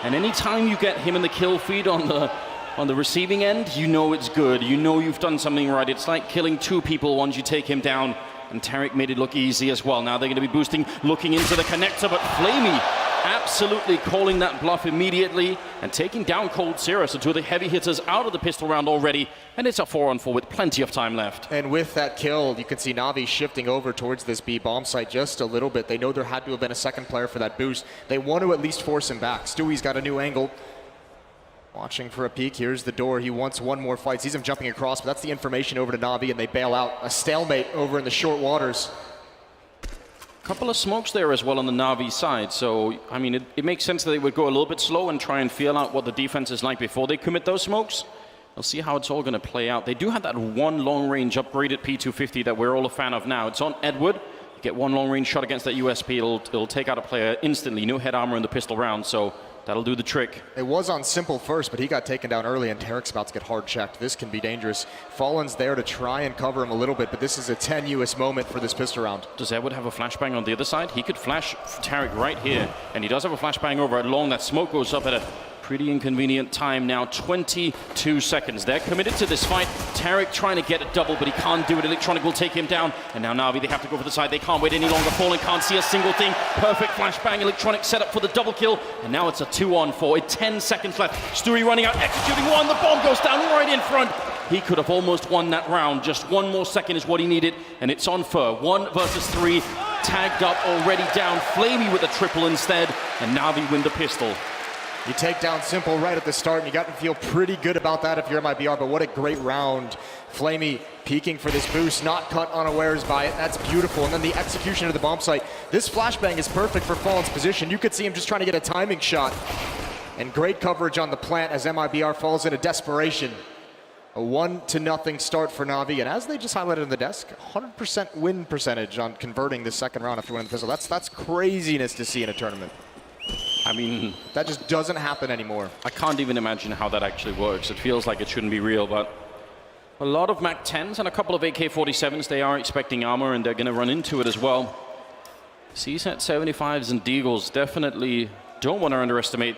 And anytime you get him in the kill feed on the receiving end, you know it's good. You know you've done something right. It's like killing 2 people once you take him down. And Tarek made it look easy as well. Now they're going to be boosting, looking into the connector, but Flamey absolutely calling that bluff immediately and taking down Cold Zero. So 2 of the heavy hitters out of the pistol round already, and it's a 4-on-4 with plenty of time left. And with that kill, you can see NaVi shifting over towards this B bomb site just a little bit. They know there had to have been a second player for that boost. They want to at least force him back. Stewie's got a new angle. Watching for a peek. Here's the door. He wants one more fight. Sees him jumping across, but that's the information over to NaVi, and they bail out. A stalemate over in the short waters. A couple of smokes there as well on the NaVi side. So, I mean, it makes sense that they would go a little bit slow and try and feel out what the defense is like before they commit those smokes. We'll see how it's all going to play out. They do have that one long-range upgraded P250 that we're all a fan of now. It's on Edward. You get one long-range shot against that USP. It'll take out a player instantly. No head armor in the pistol round, so that'll do the trick. It was on Simple first, but he got taken down early, and Tarek's about to get hard checked. This can be dangerous. Fallen's there to try and cover him a little bit, but this is a tenuous moment for this pistol round. Does Edward have a flashbang on the other side? He could flash Tarek right here, and he does have a flashbang over at long. That smoke goes up at a pretty inconvenient time now. 22 seconds. They're committed to this fight. Tarek trying to get a double, but he can't do it. Electronic will take him down. And now NaVi, they have to go for the side. They can't wait any longer. Fallen can't see a single thing. Perfect flashbang. Electronic set up for the double kill. And now it's a 2-on-4. 10 seconds left. Stewie running out, executing one. The bomb goes down right in front. He could have almost won that round. Just one more second is what he needed. And it's on Fur. 1 versus 3. Tagged up, already down. Flamey with a triple instead. And NaVi win the pistol. You take down Simple right at the start, and you got to feel pretty good about that if you're MiBR, but what a great round. Flamey peeking for this boost, not cut unawares by it. That's beautiful. And then the execution of the bomb site. This flashbang is perfect for Fallen's position. You could see him just trying to get a timing shot. And great coverage on the plant as MiBR falls into desperation. A 1-0 start for NaVi, and as they just highlighted on the desk, 100% win percentage on converting this second round after winning the pistol. That's craziness to see in a tournament. I mean, that just doesn't happen anymore. I can't even imagine how that actually works. It feels like it shouldn't be real, but a lot of MAC 10s and a couple of AK-47s, they are expecting armor, and they're going to run into it as well. CSAT 75s and Deagles definitely don't want to underestimate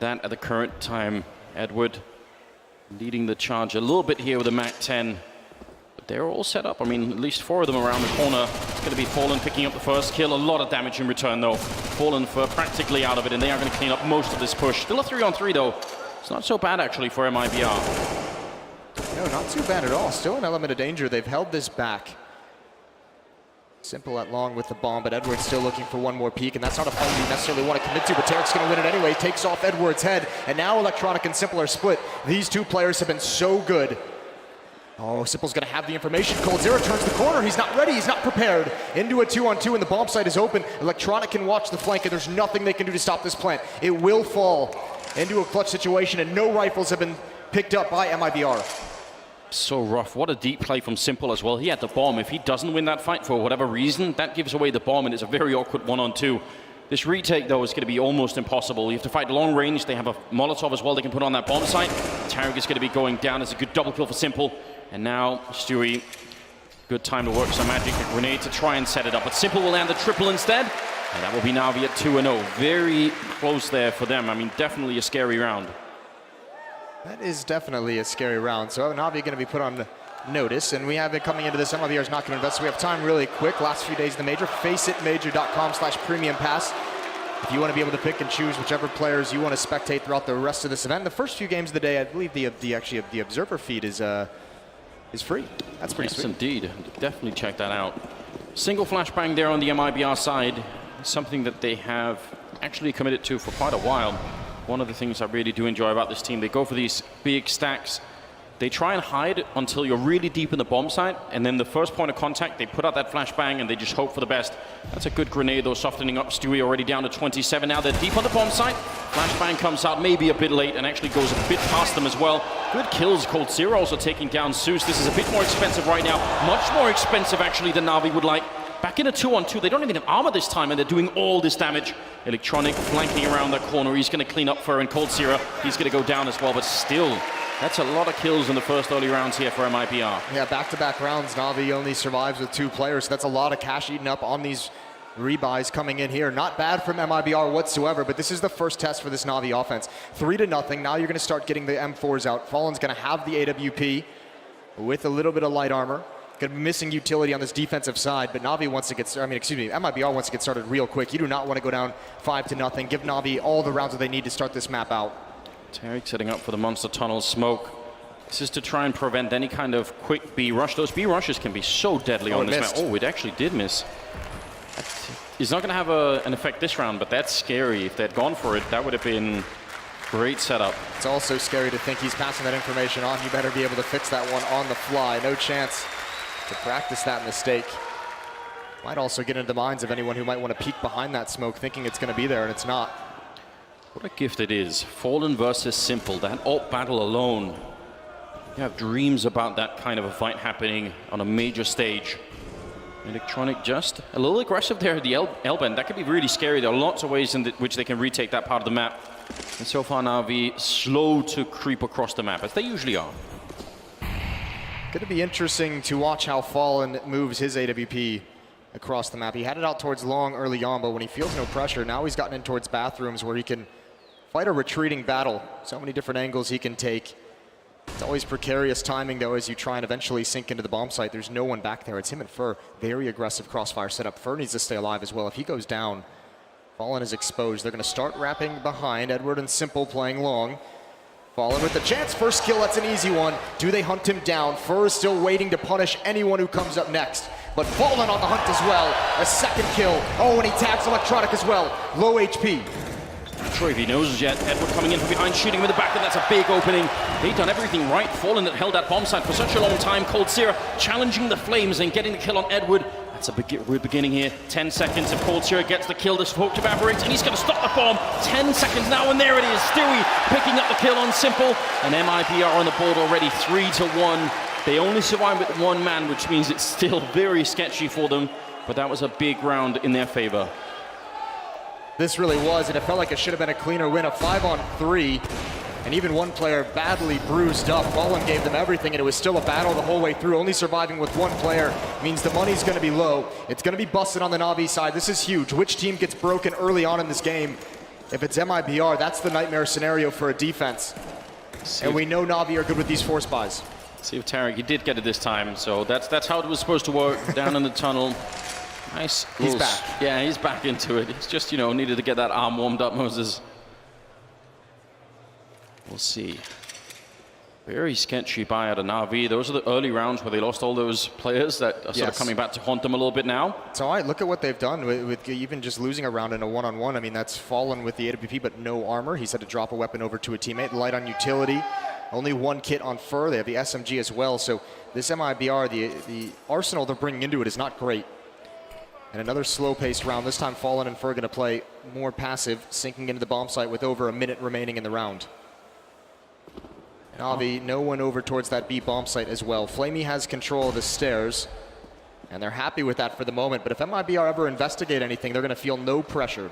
that at the current time. Edward leading the charge a little bit here with a MAC 10. But they're all set up. I mean, at least 4 of them around the corner. It's going to be Fallen picking up the first kill. A lot of damage in return, though. Fallen for practically out of it, and they are going to clean up most of this push. Still a 3-on-3, though. It's not so bad, actually, for MiBR. No, not too bad at all. Still an element of danger. They've held this back. Simple at long with the bomb, but Edward's still looking for one more peek, and that's not a fight you necessarily want to commit to, but Tarek's going to win it anyway. Takes off Edward's head, and now Electronic and Simple are split. These 2 players have been so good. Oh, Simple's going to have the information. Cold Zero turns the corner. He's not ready. He's not prepared. Into a 2-on-2, and the bomb site is open. Electronic can watch the flank, and there's nothing they can do to stop this plant. It will fall into a clutch situation, and no rifles have been picked up by MiBR. So rough. What a deep play from Simple as well. He had the bomb. If he doesn't win that fight for whatever reason, that gives away the bomb, and it's a very awkward 1-on-2. This retake, though, is going to be almost impossible. You have to fight long range. They have a Molotov as well they can put on that bomb site. Tarek is going to be going down. It's a good double kill for Simple. And now Stewie, good time to work some magic. A grenade to try and set it up. But Simple will land the triple instead. And that will be NaVi at 2-0. Very close there for them. I mean, definitely a scary round. That is definitely a scary round. So NaVi going to be put on notice. And we have it coming into this. MiBR is not going to invest. So we have time really quick. Last few days of the major. FACEITmajor.com/premium pass. If you want to be able to pick and choose whichever players you want to spectate throughout the rest of this event. The first few games of the day, I believe the observer feed is free. That's pretty sweet. Yes, indeed. Definitely check that out. Single flashbang there on the MiBR side. Something that they have actually committed to for quite a while. One of the things I really do enjoy about this team, they go for these big stacks. They try and hide until you're really deep in the bomb site, and then the first point of contact, they put out that flashbang, and they just hope for the best. That's a good grenade, though, softening up Stewie already down to 27. Now they're deep on the bomb site. Flashbang comes out maybe a bit late and actually goes a bit past them as well. Good kills. Cold Zero also taking down Zeus. This is a bit more expensive right now. Much more expensive, actually, than NaVi would like. Back in a 2-on-2. They don't even have armor this time, and they're doing all this damage. Electronic flanking around that corner. He's going to clean up for and Cold Zero. He's going to go down as well, but still, that's a lot of kills in the first early rounds here for MiBR. Yeah, back-to-back rounds. NaVi only survives with 2 players. So that's a lot of cash eaten up on these Rebuys coming in here. Not bad from MiBR whatsoever, but this is the first test for this Na'Vi offense. 3-0. Now you're going to start getting the M4s out. Fallen's going to have the AWP with a little bit of light armor. Going to be missing utility on this defensive side, but Na'Vi wants to get started. MiBR wants to get started real quick. You do not want to go down 5-0. Give Na'Vi all the rounds that they need to start this map out. Tarek setting up for the monster tunnel smoke. This is to try and prevent any kind of quick B rush. Those B rushes can be so deadly on this map. Oh, it actually did miss. It's not going to have an effect this round, but that's scary. If they'd gone for it, that would have been great setup. It's also scary to think he's passing that information on. You better be able to fix that one on the fly. No chance to practice that mistake. Might also get into the minds of anyone who might want to peek behind that smoke thinking it's going to be there, and it's not. What a gift it is. Fallen versus Simple. That alt battle alone. You have dreams about that kind of a fight happening on a major stage. Electronic just a little aggressive there at the L-bend. That could be really scary. There are lots of ways in which they can retake that part of the map. And so far Na'Vi slow to creep across the map, as they usually are. Going to be interesting to watch how Fallen moves his AWP across the map. He had it out towards long early on, but when he feels no pressure, now he's gotten in towards bathrooms where he can fight a retreating battle. So many different angles he can take. It's always precarious timing, though, as you try and eventually sink into the bomb site. There's no one back there. It's him and Fur. Very aggressive crossfire setup. Fur needs to stay alive as well. If he goes down, Fallen is exposed. They're going to start wrapping behind. Edward and Simple playing long. Fallen with the chance. First kill, that's an easy one. Do they hunt him down? Fur is still waiting to punish anyone who comes up next. But Fallen on the hunt as well. A second kill. Oh, and he tags Electronic as well. Low HP. Not sure if he knows yet. Edward coming in from behind, shooting with the back, and that's a big opening. They've done everything right. Fallen that held that bomb site for such a long time. Cold Sierra challenging the flames and getting the kill on Edward. That's a weird beginning here. 10 seconds if Cold Sierra gets the kill, the smoke evaporates, and he's going to stop the bomb. 10 seconds now, and there it is. Stewie picking up the kill on Simple, and MiBR on the board already 3-1. They only survive with one man, which means it's still very sketchy for them, but that was a big round in their favor. This really was, and it felt like it should have been a cleaner win. A 5-on-3, and even one player badly bruised up. Fallen gave them everything, and it was still a battle the whole way through. Only surviving with one player means the money's going to be low. It's going to be busted on the Na'Vi side. This is huge. Which team gets broken early on in this game? If it's MiBR, that's the nightmare scenario for a defense. And we know Na'Vi are good with these force buys. See if Tarek, he did get it this time, so that's how it was supposed to work. Down in the tunnel. Nice. He's back. Yeah, he's back into it. It's just, needed to get that arm warmed up, Moses. We'll see. Very sketchy buy out of Na'Vi. Those are the early rounds where they lost all those players that are sort of coming back to haunt them a little bit now. It's all right. Look at what they've done with even just losing a round in a one-on-one. I mean, that's Fallen with the AWP, but no armor. He's had to drop a weapon over to a teammate. Light on utility. Only one kit on Fur. They have the SMG as well. So this MiBR, the arsenal they're bringing into it is not great. And another slow-paced round. This time Fallen and Fur going to play more passive, sinking into the bomb site with over a minute remaining in the round. Na'Vi, no one over towards that B bomb site as well. Flamey has control of the stairs, and they're happy with that for the moment. But if MiBR ever investigate anything, they're going to feel no pressure.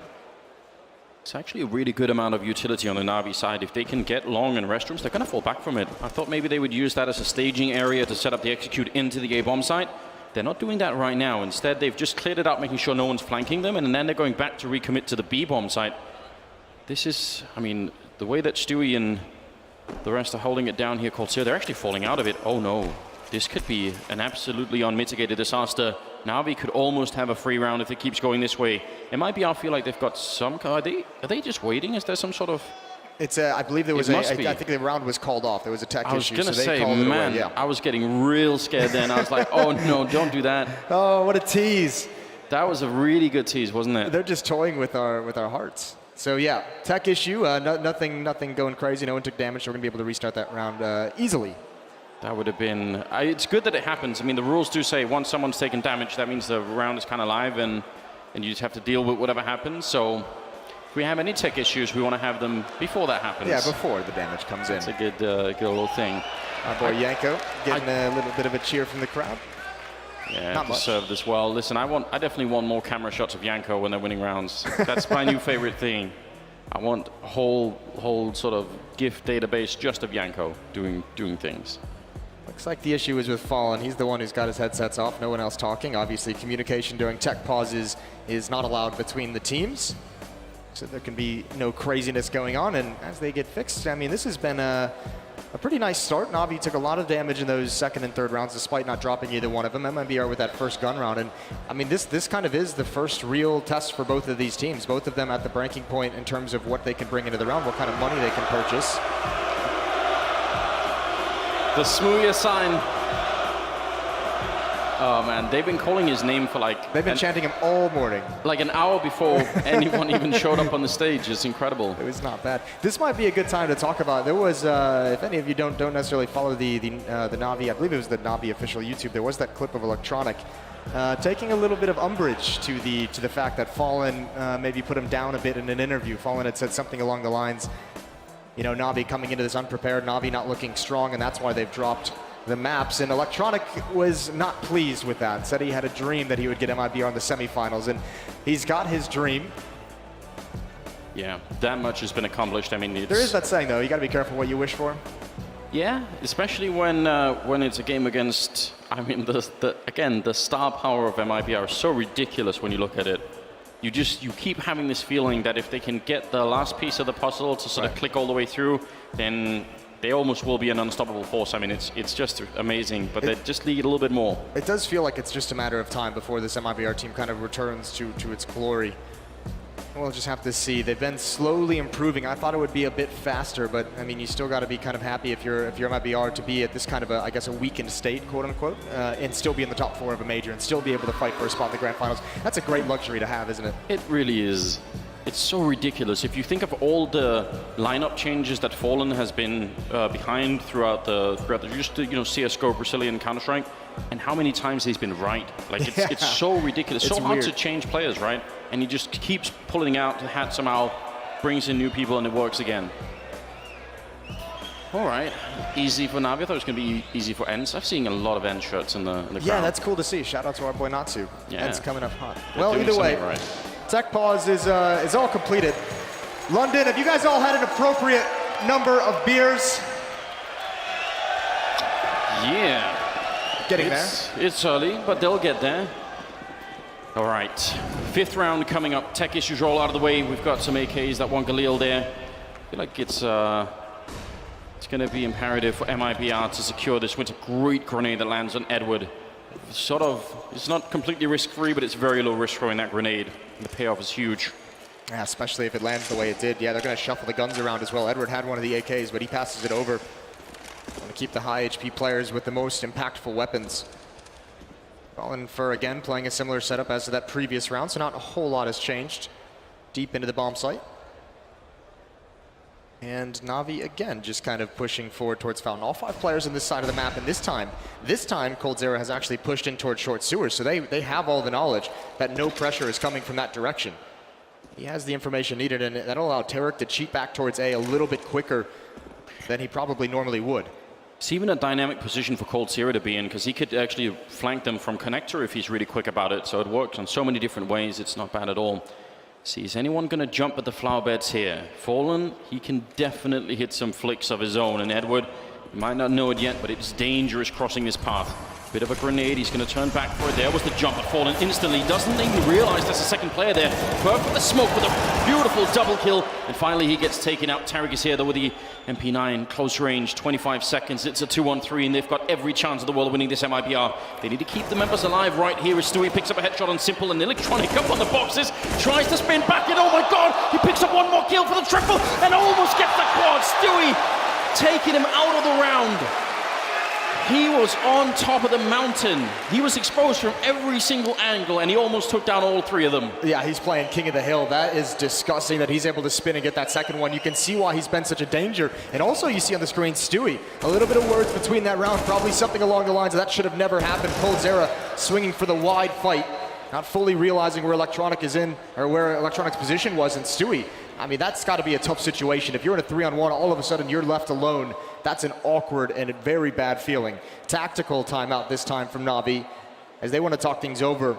It's actually a really good amount of utility on the Na'Vi side. If they can get long in restrooms, they're going to fall back from it. I thought maybe they would use that as a staging area to set up the execute into the A bomb site. They're not doing that right now. Instead, they've just cleared it out, making sure no one's flanking them, and then they're going back to recommit to the B bomb site. This is, the way that Stewie and the rest are holding it down here, Cold Sierra, they're actually falling out of it. Oh no, this could be an absolutely unmitigated disaster. Na'Vi could almost have a free round if it keeps going this way. It might be, I feel like they've got some, are they just waiting? Is there some sort of... I believe there was I think the round was called off. There was a tech issue. I was going to say, man, yeah. I was getting real scared then. I was like, oh no, don't do that. Oh, what a tease. That was a really good tease, wasn't it? They're just toying with our hearts. So yeah, tech issue, nothing going crazy. No one took damage, so we're going to be able to restart that round easily. That would have been, it's good that it happens. The rules do say once someone's taken damage, that means the round is kind of live and you just have to deal with whatever happens. So if we have any tech issues, we want to have them before that happens. Yeah, before the damage comes in. It's a good little thing. Our boy Yanko getting a little bit of a cheer from the crowd. Yeah, not deserved as well. Listen, I definitely want more camera shots of Yanko when they're winning rounds. That's my new favorite thing. I want a whole sort of GIF database just of Yanko doing things. Looks like the issue is with Fallen. He's the one who's got his headsets off, no one else talking. Obviously, communication during tech pauses is not allowed between the teams, so there can be no craziness going on. And as they get fixed, I mean, this has been a pretty nice start. NaVi took a lot of damage in those second and third rounds, despite not dropping either one of them. MiBR with that first gun round. And I mean, this kind of is the first real test for both of these teams. Both of them at the breaking point in terms of what they can bring into the round, what kind of money they can purchase. The Smooya sign. Oh man, they've been calling his name for like... They've been chanting him all morning. Like an hour before anyone even showed up on the stage. It's incredible. It was not bad. This might be a good time to talk about. There was, if any of you don't necessarily follow the NaVi, I believe it was the NaVi official YouTube, there was that clip of Electronic taking a little bit of umbrage to the fact that Fallen maybe put him down a bit in an interview. Fallen had said something along the lines, you know, NaVi coming into this unprepared, NaVi not looking strong, and that's why they've dropped the maps. And Electronic was not pleased with that. Said he had a dream that he would get MiBR in the semifinals, and he's got his dream. Yeah, that much has been accomplished. I mean, there is that saying though, you got to be careful what you wish for. Yeah, especially when it's a game against. I mean, the star power of MiBR is so ridiculous when you look at it. You keep having this feeling that if they can get the last piece of the puzzle to sort of click all the way through, then they almost will be an unstoppable force. I mean, it's just amazing, but they just need a little bit more. It does feel like it's just a matter of time before this MiBR team kind of returns to its glory. We'll just have to see. They've been slowly improving. I thought it would be a bit faster, but I mean, you still got to be kind of happy if you're MiBR to be at this kind of I guess a weakened state, quote unquote, and still be in the top 4 of a major and still be able to fight for a spot in the grand finals. That's a great luxury to have, isn't it? It really is. It's so ridiculous. If you think of all the lineup changes that Fallen has been behind throughout the just CS:GO, Brazilian Counter-Strike, and how many times he's been right. Like it's so ridiculous. It's so hard to change players, right? And he just keeps pulling out the hat somehow, brings in new people, and it works again. All right, easy for NaVi. I thought it was going to be easy for ENCE. I've seen a lot of ENCE shirts in the crowd. Yeah, that's cool to see. Shout out to our boy Natsu. Yeah. ENCE coming up hot. They're well, either way, right. Tech Pause is all completed. London, have you guys all had an appropriate number of beers? Yeah. Getting there. It's early, but they'll get there. All right, 5th round coming up. Tech issues are all out of the way. We've got some AKs, that one Galil there. I feel like it's going to be imperative for MiBR to secure this with a great grenade that lands on Edward. It's not completely risk-free, but it's very low risk throwing that grenade. The payoff is huge. Yeah, especially if it lands the way it did. Yeah, they're going to shuffle the guns around as well. Edward had one of the AKs, but he passes it over. Want to keep the high HP players with the most impactful weapons. Fallen for, again, playing a similar setup as to that previous round, so not a whole lot has changed. Deep into the bomb site. And NaVi, again, just kind of pushing forward towards Fountain. All 5 players on this side of the map, and this time, coldzera has actually pushed in towards short sewers, so they have all the knowledge that no pressure is coming from that direction. He has the information needed, and that'll allow Tarek to cheat back towards A a little bit quicker than he probably normally would. It's even a dynamic position for coldzera to be in, because he could actually flank them from connector if he's really quick about it, so it works in so many different ways. It's not bad at all. See, is anyone going to jump at the flower beds here? Fallen, he can definitely hit some flicks of his own, and Edward, you might not know it yet, but it's dangerous crossing this path. Bit of a grenade, he's going to turn back for it. There was the jump, but Fallen instantly doesn't even realize there's a second player there. Perfect the smoke with a beautiful double kill, and finally he gets taken out. Tarek is here though with the MP9, close range, 25 seconds. It's a 2-on-3, and they've got every chance of the world of winning this MiBR. They need to keep the members alive right here as Stewie picks up a headshot on Simple, and Electronic up on the boxes, tries to spin back, and oh my god, he picks up one more kill for the triple, and almost gets the quad. Stewie taking him out of the round. He was on top of the mountain. He was exposed from every single angle, and he almost took down all 3 of them. Yeah, he's playing king of the hill. That is disgusting that he's able to spin and get that second one. You can see why he's been such a danger. And also you see on the screen, Stewie, a little bit of words between that round, probably something along the lines of that should have never happened. coldzera swinging for the wide fight, not fully realizing where Electronic is in, or where Electronic's position was, and Stewie, I mean, that's got to be a tough situation. If you're in a 3-on-1, all of a sudden you're left alone. That's an awkward and a very bad feeling. Tactical timeout this time from NaVi, as they want to talk things over.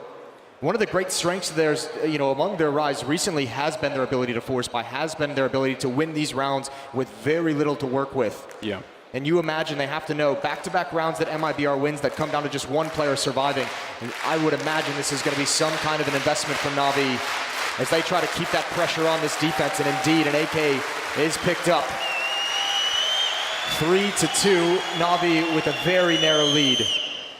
One of the great strengths of theirs, among their rise recently has been their ability to force buy, has been their ability to win these rounds with very little to work with. Yeah. And you imagine they have to know back-to-back rounds that MiBR wins that come down to just one player surviving. And I would imagine this is going to be some kind of an investment from NaVi as they try to keep that pressure on this defense. And indeed, an AK is picked up. 3-2, NaVi with a very narrow lead.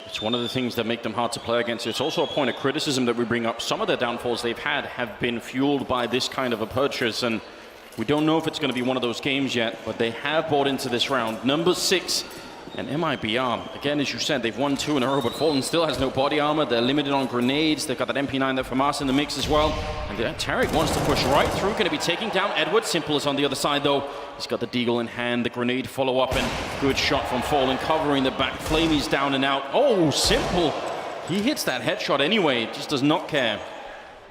It's one of the things that make them hard to play against. It's also a point of criticism that we bring up. Some of the downfalls they've had have been fueled by this kind of a purchase, and we don't know if it's going to be one of those games yet, but they have bought into this round. Number 6, and MiBR. Again, as you said, they've won 2 in a row, but Fulton still has no body armor. They're limited on grenades. They've got that MP9 there from us in the mix as well. And Tarek wants to push right through, going to be taking down Edward. Simple is on the other side, though. He's got the deagle in hand, the grenade follow-up, and good shot from Fallen, covering the back. Flamey's down and out. Oh, Simple. He hits that headshot anyway, just does not care.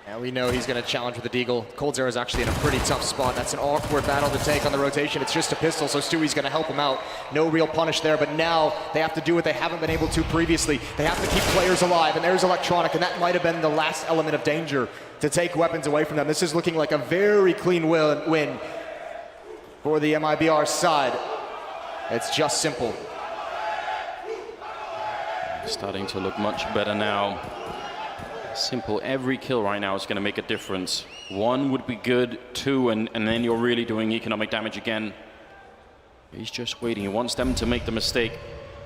And we know he's going to challenge with the deagle. coldzera is actually in a pretty tough spot. That's an awkward battle to take on the rotation. It's just a pistol, so Stewie's going to help him out. No real punish there, but now they have to do what they haven't been able to previously. They have to keep players alive, and there's Electronic, and that might have been the last element of danger to take weapons away from them. This is looking like a very clean win for the MiBR side. It's just Simple. Starting to look much better now. Simple, every kill right now is going to make a difference. 1 would be good, 2, and then you're really doing economic damage again. He's just waiting. He wants them to make the mistake.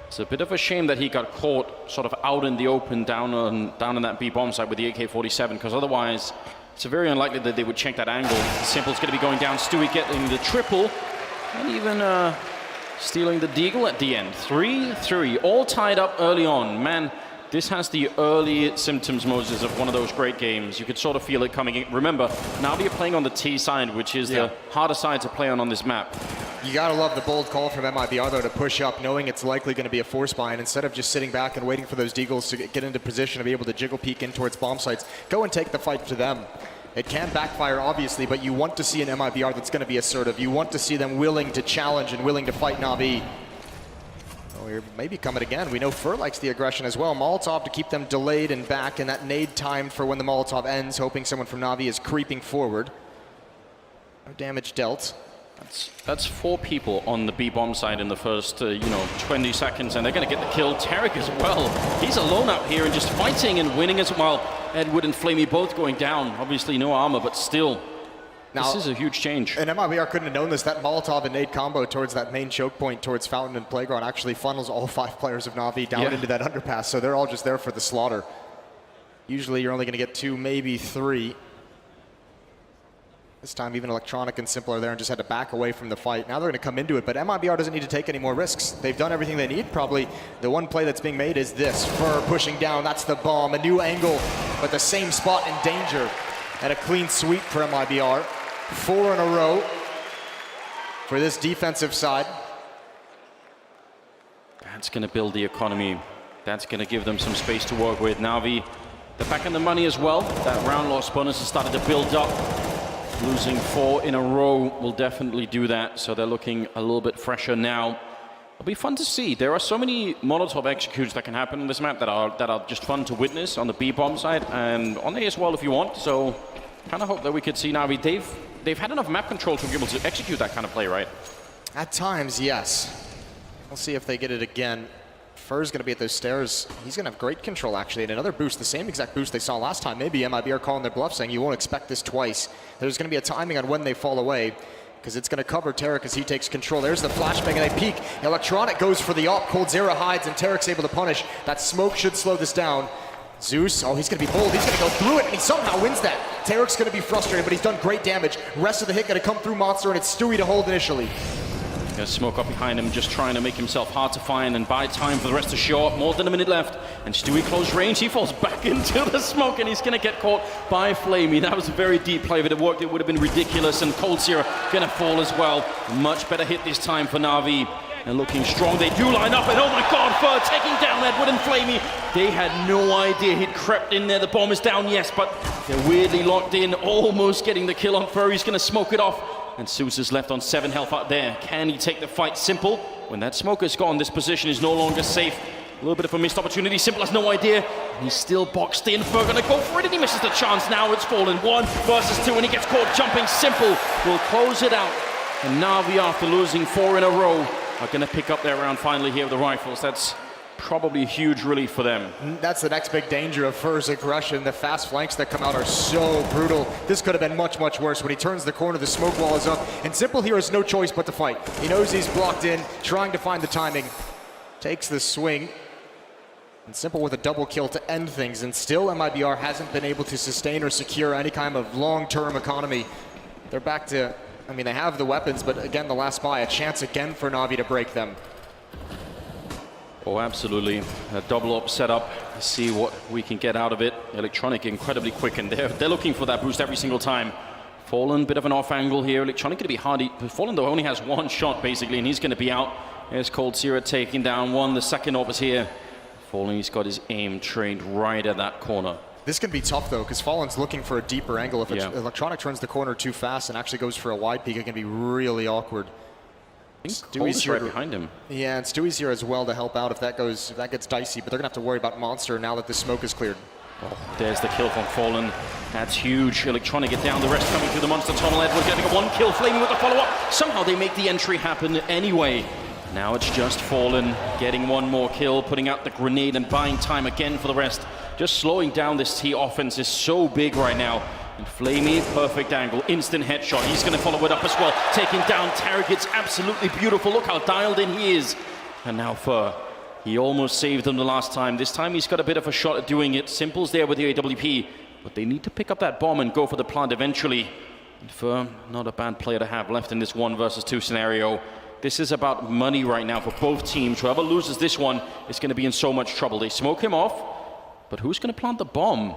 It's a bit of a shame that he got caught sort of out in the open down on that B bomb site with the AK-47, because otherwise it's very unlikely that they would check that angle. Simple's going to be going down. Stewie getting the triple, and even stealing the deagle at the end. 3-3, all tied up early on. Man, this has the early symptoms, Moses, of one of those great games. You could sort of feel it coming in. Remember, now you're playing on the T side, which is the harder side to play on this map. You gotta love the bold call from MiBR, though, to push up, knowing it's likely going to be a force buy, and instead of just sitting back and waiting for those deagles to get into position to be able to jiggle peek in towards bomb sites, go and take the fight to them. It can backfire, obviously, but you want to see an MiBR that's going to be assertive. You want to see them willing to challenge and willing to fight NaVi. We're maybe coming again. We know Fur likes the aggression as well. Molotov to keep them delayed and back, and that nade timed for when the Molotov ends, hoping someone from NaVi is creeping forward. No damage dealt. That's 4 people on the B bomb side in the first 20 seconds, and they're going to get the kill. Tarek as well. He's alone out here and just fighting and winning as well. Edward and Flamey both going down. Obviously no armor, but still. Now, this is a huge change. And MiBR couldn't have known this. That Molotov and nade combo towards that main choke point towards Fountain and Playground actually funnels all 5 players of NaVi down into that underpass. So they're all just there for the slaughter. Usually you're only going to get 2, maybe 3. This time even Electronic and Simple are there and just had to back away from the fight. Now they're going to come into it, but MiBR doesn't need to take any more risks. They've done everything they need. Probably the one play that's being made is this. Fur pushing down, that's the bomb. A new angle, but the same spot in danger. And a clean sweep for MiBR. 4 in a row for this defensive side. That's going to build the economy. That's going to give them some space to work with. NaVi, they're back in the money as well. That round loss bonus has started to build up. Losing 4 in a row will definitely do that, so they're looking a little bit fresher now. It'll be fun to see. There are so many Molotov executes that can happen on this map that are just fun to witness on the B bomb side and on A as well if you want. So kind of hope that we could see NaVi. They've had enough map control to be able to execute that kind of play, right? At times, yes. We'll see if they get it again. Fur's going to be at those stairs. He's going to have great control, actually, and another boost, the same exact boost they saw last time. Maybe MiBR calling their bluff, saying you won't expect this twice. There's going to be a timing on when they fall away, because it's going to cover Tarek as he takes control. There's the flashbang, and they peek. Electronic goes for the op. coldzera hides, and Tarek's able to punish. That smoke should slow this down. Zeus, oh, he's going to be bold. He's going to go through it, and he somehow wins that. Tarek's going to be frustrated, but he's done great damage. Rest of the hit going to come through Monster, and it's Stewie to hold initially. Gonna smoke up behind him, just trying to make himself hard to find and buy time for the rest to show up. More than a minute left, and Stewie close range. He falls back into the smoke, and he's gonna get caught by Flamey. That was a very deep play. If it had worked, it would have been ridiculous. And coldzera gonna fall as well. Much better hit this time for NaVi. And looking strong, they do line up, and oh my God, Fur taking down Edward and Flamey. They had no idea he'd crept in there. The bomb is down, yes, but they're weirdly locked in, almost getting the kill on Fur. He's gonna smoke it off. And Zeus is left on 7 health out there. Can he take the fight? Simple. When that smoke is gone, this position is no longer safe. A little bit of a missed opportunity. Simple has no idea. He's still boxed in. Fur gonna go for it, and he misses the chance. Now it's Fallen 1 versus 2, and he gets caught jumping. Simple will close it out. And NaVi, after losing 4 in a row, are going to pick up their round finally here with the rifles. That's probably a huge relief for them. That's the next big danger of Fur's aggression. The fast flanks that come out are so brutal. This could have been much, much worse. When he turns the corner, the smoke wall is up, and Simple here has no choice but to fight. He knows he's blocked in, trying to find the timing. Takes the swing. And Simple with a double kill to end things, and still MiBR hasn't been able to sustain or secure any kind of long-term economy. They're back to, I mean, they have the weapons, but again, the last buy, a chance again for NaVi to break them. Oh, absolutely. A double up setup. See what we can get out of it. Electronic incredibly quick, and they're looking for that boost every single time. Fallen, bit of an off angle here. Electronic going to be hardy. Fallen, though, only has one shot, basically, and he's going to be out. There's Cold Zero taking down one. The second op is here. Fallen, he's got his aim trained right at that corner. This can be tough, though, because Fallen's looking for a deeper angle. If Electronic turns the corner too fast and actually goes for a wide peek, it can be really awkward. Stewie's right behind him. Yeah, and Stewie's here as well to help out if that gets dicey, but they're going to have to worry about Monster now that the smoke is cleared. Oh, there's the kill from Fallen. That's huge. Electronic get down, the rest coming through the Monster tunnel. Edward getting a one kill, Flaming with the follow-up. Somehow they make the entry happen anyway. Now it's just Fallen getting one more kill, putting out the grenade and buying time again for the rest. Just slowing down this T offense is so big right now. And Flamey, perfect angle, instant headshot. He's going to follow it up as well. Taking down Tarek, it's absolutely beautiful. Look how dialed in he is. And now Fur, he almost saved them the last time. This time he's got a bit of a shot at doing it. Simple's there with the AWP, but they need to pick up that bomb and go for the plant eventually. And Fur, not a bad player to have left in this 1 versus 2 scenario. This is about money right now for both teams. Whoever loses this one is going to be in so much trouble. They smoke him off, but who's going to plant the bomb?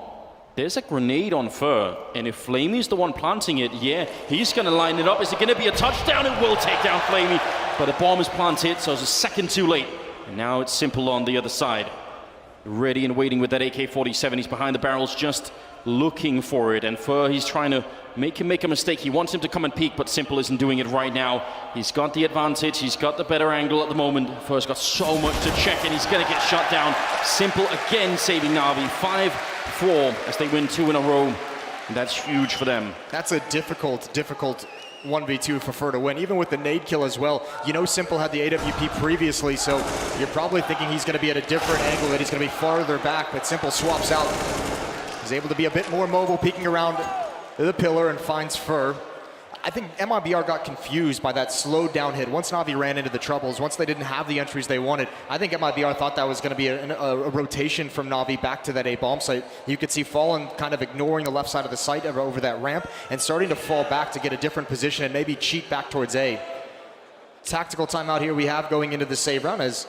There's a grenade on Fur, and if Flamey's the one planting it, yeah, he's going to line it up. Is it going to be a touchdown? It will take down Flamey, but a bomb is planted, so it's a second too late. And now it's Simple on the other side. Ready and waiting with that AK-47. He's behind the barrels, just looking for it. And Fur, he's trying to make him make a mistake. He wants him to come and peek, but Simple isn't doing it right now. He's got the advantage. He's got the better angle at the moment. Fur's got so much to check, and he's going to get shut down. Simple again saving NaVi. 5-4 as they win 2 in a row. And that's huge for them. That's a difficult 1v2 for Fur to win, even with the nade kill as well. You know Simple had the AWP previously, so you're probably thinking he's going to be at a different angle, that he's going to be farther back, but Simple swaps out. He's able to be a bit more mobile, peeking around the pillar and finds Fur. I think MiBR got confused by that slowed down hit. Once NaVi ran into the troubles, once they didn't have the entries they wanted, I think MiBR thought that was going to be a rotation from NaVi back to that A bomb site. You could see Fallen kind of ignoring the left side of the site over that ramp and starting to fall back to get a different position and maybe cheat back towards A. Tactical timeout here we have going into the save round as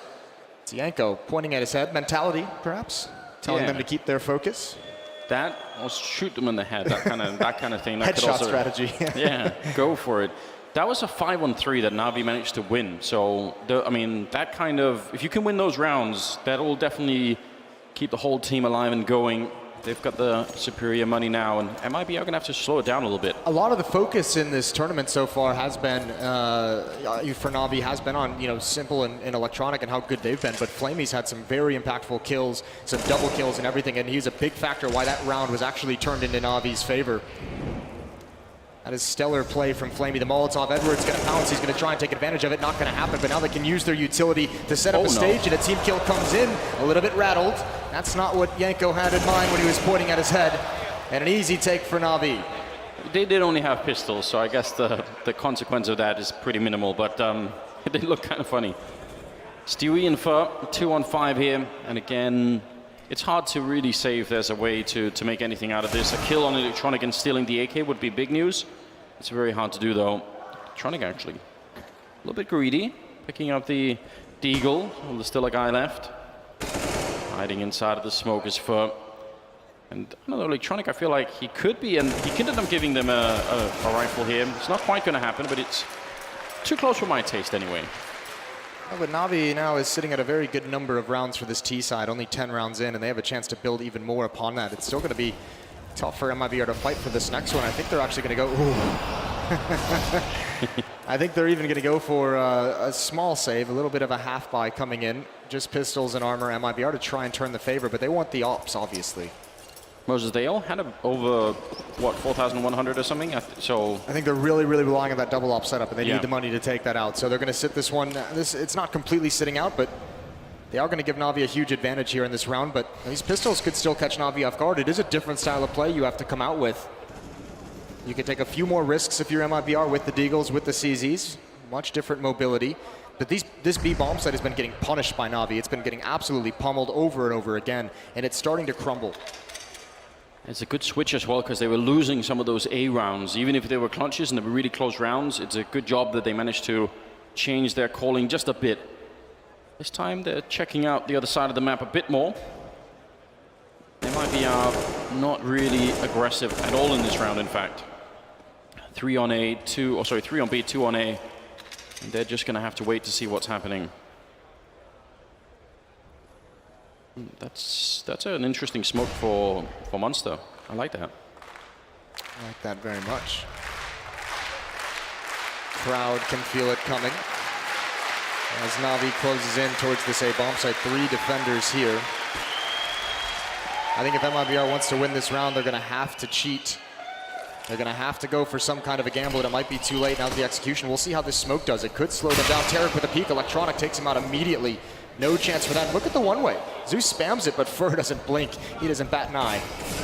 Yanko pointing at his head. Mentality, perhaps, telling them to keep their focus. That, or shoot them in the head, that kind of thing. That Headshot strategy. Yeah, go for it. That was a 5-on-3 that NaVi managed to win. So, I mean, that kind of, if you can win those rounds, that will definitely keep the whole team alive and going. They've got the superior money now, and MiBR are going to have to slow it down a little bit. A lot of the focus in this tournament so far has been, for NaVi, has been on Simple and Electronic and how good they've been, but Flamey's had some very impactful kills, some double kills and everything, and he's a big factor why that round was actually turned into NaVi's favor. That is stellar play from Flamey. The Molotov, Edward's going to pounce. He's going to try and take advantage of it. Not going to happen, but now they can use their utility to set up a stage, and a team kill comes in, a little bit rattled. That's not what Yanko had in mind when he was pointing at his head. And an easy take for NaVi. They did only have pistols, so I guess the consequence of that is pretty minimal, but they look kind of funny. Stewie and Fur, 2-on-5 here, and again, it's hard to really say if there's a way to make anything out of this. A kill on Electronic and stealing the AK would be big news. It's very hard to do, though. Electronic actually a little bit greedy, picking up the Deagle. Well, there's still a guy left. Hiding inside of the smoke is Fur. And I don't know, Electronic, I feel like he could be, and he could end up giving them a rifle here. It's not quite going to happen, but it's too close for my taste anyway. Well, but NaVi now is sitting at a very good number of rounds for this T side, only 10 rounds in, and they have a chance to build even more upon that. It's still going to be tough for MiBR to fight for this next one. I think they're actually going to go, I think they're even going to go for a small save, a little bit of a half buy coming in, just pistols and armor MiBR to try and turn the favor, but they want the ops, obviously. Moses, they all had over, what, 4,100 or something? So I think they're really, really relying on that double op setup, and they Yeah. need the money to take that out. So they're going to sit this one. It's not completely sitting out, but they are going to give NaVi a huge advantage here in this round. But these pistols could still catch NaVi off guard. It is a different style of play you have to come out with. You can take a few more risks if you're MiBR with the Deagles, with the CZs. Much different mobility. But this B bomb site has been getting punished by NaVi. It's been getting absolutely pummeled over and over again, and it's starting to crumble. It's a good switch as well, because they were losing some of those A rounds. Even if they were clutches and they were really close rounds, it's a good job that they managed to change their calling just a bit. This time they're checking out the other side of the map a bit more. They might be not really aggressive at all in this round, in fact. 3 on A, 3 on B, 2 on A. And they're just going to have to wait to see what's happening. That's an interesting smoke for Monster. I like that. I like that very much. Crowd can feel it coming. As NaVi closes in towards this A bomb site, 3 defenders here. I think if MiBR wants to win this round, they're going to have to cheat. They're going to have to go for some kind of a gamble, and it might be too late now to the execution. We'll see how this smoke does. It could slow them down. Tarek with a peek. Electronic takes him out immediately. No chance for that. Look at the one-way. Zeus spams it, but Fur doesn't blink. He doesn't bat an eye.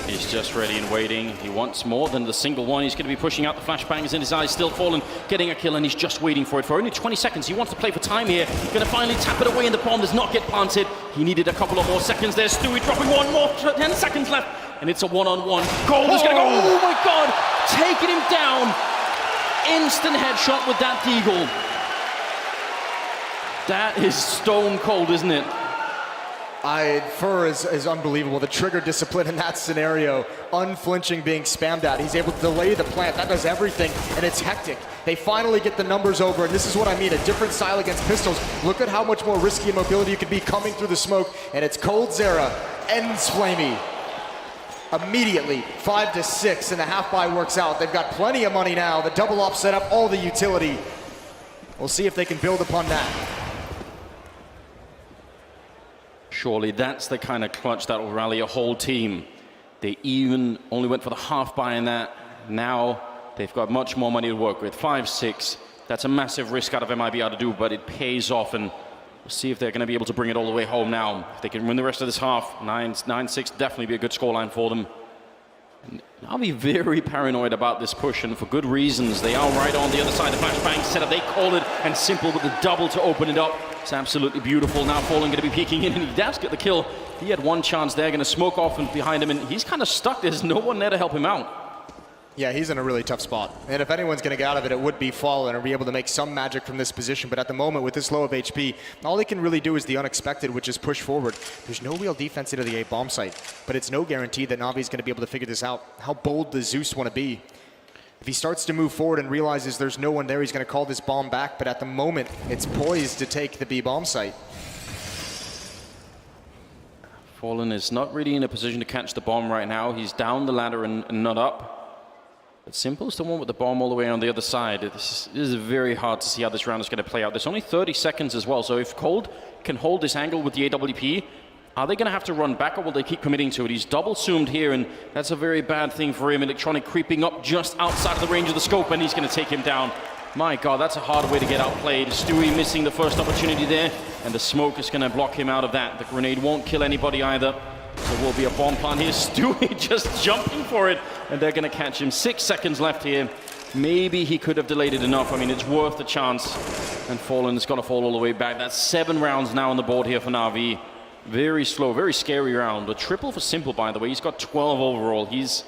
He's just ready and waiting. He wants more than the single one. He's going to be pushing out the flashbangs in his eyes, still falling, getting a kill, and he's just waiting for it. For only 20 seconds, he wants to play for time here. Going to finally tap it away, and the bomb does not get planted. He needed a couple of more seconds there. Stewie dropping one more, 10 seconds left, and it's a one-on-one. Gold is going to go, oh my God, taking him down. Instant headshot with that Deagle. That is stone cold, isn't it? Fur is unbelievable. The trigger discipline in that scenario, unflinching, being spammed at. He's able to delay the plant. That does everything, and it's hectic. They finally get the numbers over, and this is what I mean, a different style against pistols. Look at how much more risky a mobility you could be coming through the smoke, and it's Cold Zera, ends Flamey. Immediately, 5 to 6, and the half buy works out. They've got plenty of money now. The double op set up, all the utility. We'll see if they can build upon that. Surely that's the kind of clutch that will rally a whole team. They even only went for the half buy in that. Now they've got much more money to work with. 5-6. That's a massive risk out of MiBR to do, but it pays off, and we'll see if they're going to be able to bring it all the way home now. If they can win the rest of this half, 9-6, definitely be a good scoreline for them. And I'll be very paranoid about this push, and for good reasons. They are right on the other side of the flashbang setup. They called it, and Simple with the double to open it up. It's absolutely beautiful. Now Fallen going to be peeking in, and he does get the kill. He had one chance there, going to smoke off and behind him, and he's kind of stuck. There's no one there to help him out. Yeah, he's in a really tough spot. And if anyone's going to get out of it, it would be Fallen or be able to make some magic from this position. But at the moment, with this low of HP, all they can really do is the unexpected, which is push forward. There's no real defense into the A bomb site, but it's no guarantee that Navi's going to be able to figure this out. How bold does Zeus want to be? If he starts to move forward and realizes there's no one there, he's going to call this bomb back. But at the moment, it's poised to take the B bomb site. Fallen is not really in a position to catch the bomb right now. He's down the ladder and not up. But Simple's the one with the bomb all the way on the other side. This is very hard to see how this round is going to play out. There's only 30 seconds as well, so if Cold can hold this angle with the AWP, are they going to have to run back, or will they keep committing to it? He's double zoomed here, and that's a very bad thing for him. Electronic creeping up just outside of the range of the scope, and he's going to take him down. My God, that's a hard way to get outplayed. Stewie missing the first opportunity there, and the smoke is going to block him out of that. The grenade won't kill anybody either. So there will be a bomb plant here. Stewie just jumping for it, and they're going to catch him. 6 seconds left here. Maybe he could have delayed it enough. I mean, it's worth the chance. And Fallen is going to fall all the way back. That's 7 rounds now on the board here for NaVi. Very slow, very scary round. A triple for Simple, by the way. He's got 12 overall. He's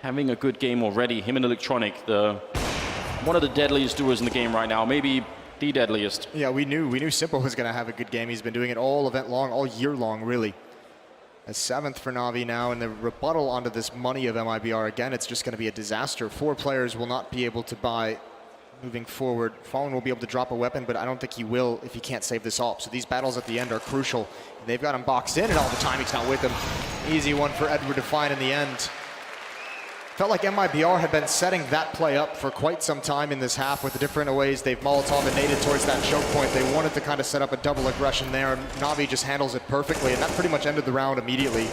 having a good game already. Him and Electronic, one of the deadliest duos in the game right now. Maybe the deadliest. Yeah, we knew Simple was going to have a good game. He's been doing it all event long, all year long, really. A 7th for NaVi now, and the rebuttal onto this money of MiBR. Again, it's just going to be a disaster. 4 players will not be able to buy moving forward. Fallen will be able to drop a weapon, but I don't think he will if he can't save this op. So these battles at the end are crucial. They've got him boxed in, and all the timing's not with him. Easy one for Edward to find in the end. Felt like MiBR had been setting that play up for quite some time in this half with the different ways they've Molotov and naded towards that choke point. They wanted to kind of set up a double aggression there, and NaVi just handles it perfectly, and that pretty much ended the round immediately.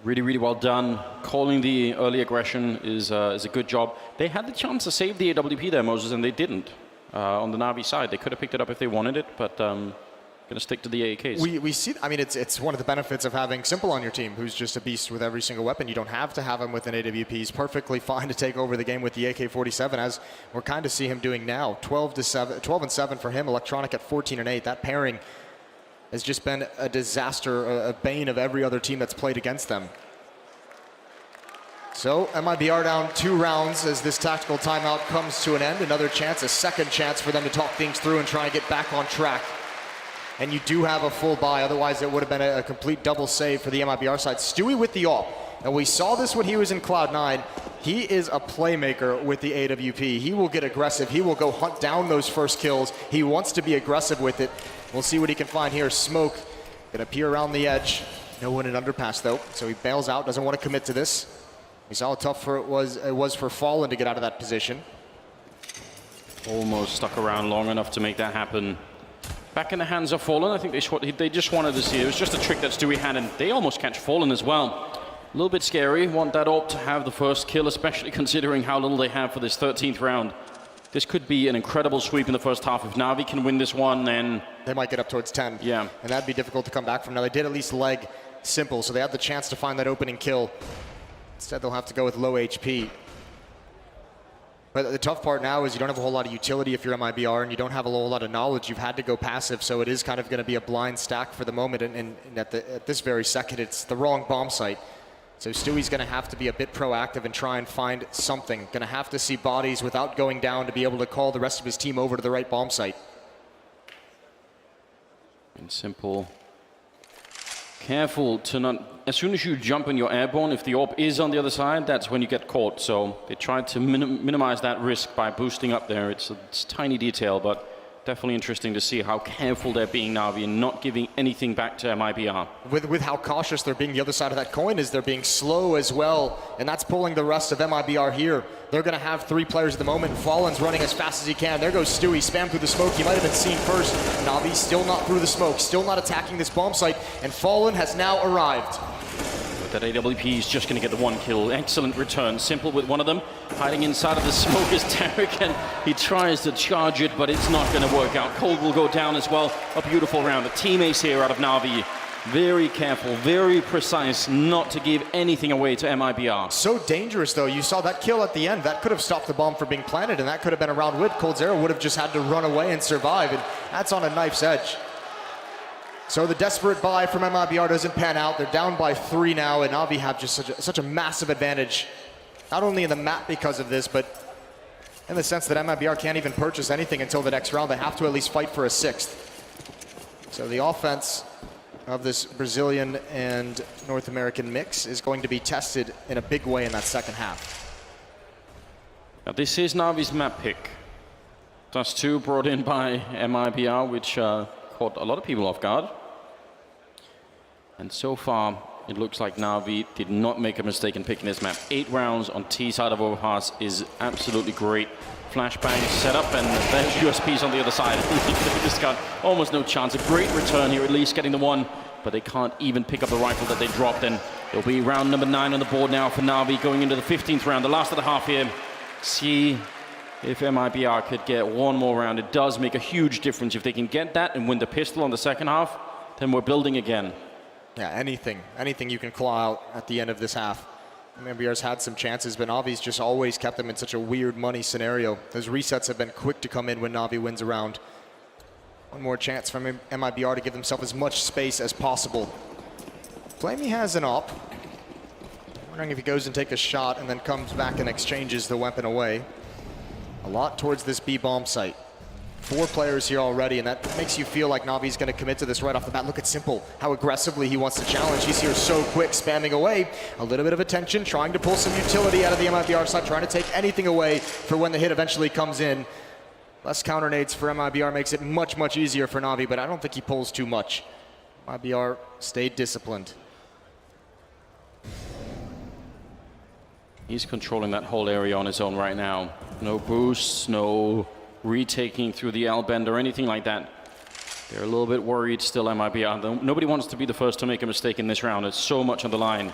Really, really well done. Calling the early aggression is a good job. They had the chance to save the AWP there, Moses, and they didn't. On the Navi side, they could have picked it up if they wanted it, but going to stick to the AAKs. We see, I mean, it's one of the benefits of having Simple on your team, who's just a beast with every single weapon. You don't have to have him with an AWP. He's perfectly fine to take over the game with the AK-47, as we're kind of see him doing now. 12 and 7 for him, Electronic at 14 and 8. That pairing has just been a disaster, a bane of every other team that's played against them. So MiBR down 2 rounds as this tactical timeout comes to an end. Another chance, a second chance for them to talk things through and try and get back on track. And you do have a full buy, otherwise it would have been a complete double save for the MiBR side. Stewie with the AWP, and we saw this when he was in Cloud9. He is a playmaker with the AWP. He will get aggressive, he will go hunt down those first kills. He wants to be aggressive with it. We'll see what he can find here. Smoke gonna peer around the edge. No one in underpass though, so he bails out, doesn't want to commit to this. We saw how tough it was for Fallen to get out of that position. Almost stuck around long enough to make that happen. Back in the hands of Fallen. I think they just wanted to see. It was just a trick that Stewie had, and they almost catch Fallen as well. A little bit scary. Want that AWP to have the first kill, especially considering how little they have for this 13th round. This could be an incredible sweep in the first half. If Navi can win this one, then they might get up towards 10. Yeah. And that'd be difficult to come back from. Now, they did at least leg Simple, so they had the chance to find that opening kill. Instead, they'll have to go with low HP. But the tough part now is you don't have a whole lot of utility if you're MiBR, and you don't have a whole lot of knowledge. You've had to go passive, so it is kind of going to be a blind stack for the moment. And at this very second, it's the wrong bomb site. So Stewie's going to have to be a bit proactive and try and find something. Going to have to see bodies without going down to be able to call the rest of his team over to the right bomb site. And Simple. Careful to not, as soon as you jump in your airborne, if the AWP is on the other side, that's when you get caught. So they tried to minimize that risk by boosting up there. It's a tiny detail, but definitely interesting to see how careful they're being, Navi, and not giving anything back to MiBR. With how cautious they're being, the other side of that coin is they're being slow as well, and that's pulling the rest of MiBR here. They're going to have 3 players at the moment. Fallen's running as fast as he can. There goes Stewie, spam through the smoke. He might have been seen first. Navi still not through the smoke, still not attacking this bomb site, and Fallen has now arrived. That AWP is just going to get the 1 kill. Excellent return. Simple with one of them. Hiding inside of the smoke is Tarek, and he tries to charge it, but it's not going to work out. Cold will go down as well. A beautiful round. A team ace here out of Navi. Very careful, very precise, not to give anything away to MiBR. So dangerous, though. You saw that kill at the end. That could have stopped the bomb from being planted, and that could have been a round win. Coldzera would have just had to run away and survive, and that's on a knife's edge. So the desperate buy from MiBR doesn't pan out. They're down by 3 now, and Navi have just such a massive advantage, not only in the map because of this, but in the sense that MiBR can't even purchase anything until the next round. They have to at least fight for a 6th. So the offense of this Brazilian and North American mix is going to be tested in a big way in that second half. Now this is Navi's map pick. Dust 2 brought in by MiBR, which caught a lot of people off guard. And so far, it looks like Navi did not make a mistake in picking this map. 8 rounds on T side of Overpass is absolutely great. Flashbang set up, and there's USPs on the other side. This got almost no chance. A great return here, at least getting the 1, but they can't even pick up the rifle that they dropped. And it'll be round number 9 on the board now for Navi, going into the 15th round, the last of the half here. See if MiBR could get 1 more round. It does make a huge difference. If they can get that and win the pistol on the second half, then we're building again. Yeah, anything you can claw out at the end of this half. MiBR's had some chances, but Navi's just always kept them in such a weird money scenario. Those resets have been quick to come in when Navi wins a round. 1 more chance from MiBR to give themselves as much space as possible. Flamey has an AWP. Wondering if he goes and takes a shot and then comes back and exchanges the weapon away. A lot towards this B bomb site. 4 players here already, and that makes you feel like Navi's going to commit to this right off the bat. Look at Simple, how aggressively he wants to challenge. He's here so quick, spamming away. A little bit of attention, trying to pull some utility out of the MiBR side, trying to take anything away for when the hit eventually comes in. Less counter nades for MiBR makes it much, much easier for Navi, but I don't think he pulls too much. MiBR stayed disciplined. He's controlling that whole area on his own right now. No boosts, no retaking through the L-bend or anything like that. They're a little bit worried still, MiBR. Nobody wants to be the first to make a mistake in this round. There's so much on the line.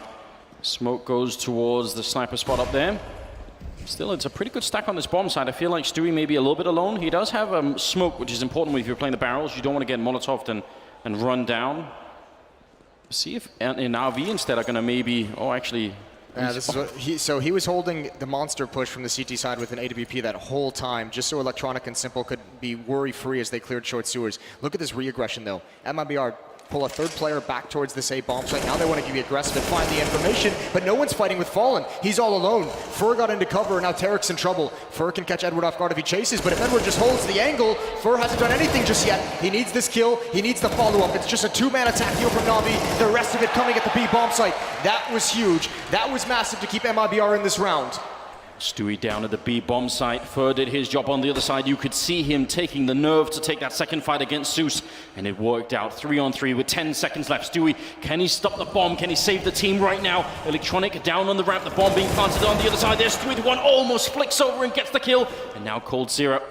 Smoke goes towards the sniper spot up there. Still, it's a pretty good stack on this bomb side. I feel like Stewie may be a little bit alone. He does have smoke, which is important if you're playing the barrels. You don't want to get Molotoved and run down. See if NaVi instead are going to maybe... Oh, actually... Yeah, this is what he was holding the monster push from the CT side with an AWP that whole time, just so Electronic and Simple could be worry-free as they cleared short sewers. Look at this re-aggression, though. MiBR pull a third player back towards this A bomb site. Now they want to be aggressive and find the information, but no one's fighting with Fallen. He's all alone. Fur got into cover, and now Tarek's in trouble. Fur can catch Edward off guard if he chases, but if Edward just holds the angle, Fur hasn't done anything just yet. He needs this kill. He needs the follow-up. It's just a two-man attack here from NaVi. The rest of it coming at the B bomb site. That was huge. That was massive to keep MiBR in this round. Stewie down at the B bomb site. Fur did his job on the other side. You could see him taking the nerve to take that second fight against Zeus, and it worked out. 3-on-3 with 10 seconds left. Stewie, can he stop the bomb? Can he save the team right now? Electronic down on the ramp. The bomb being planted on the other side. There's Stewie, the one almost flicks over and gets the kill. And now coldzera.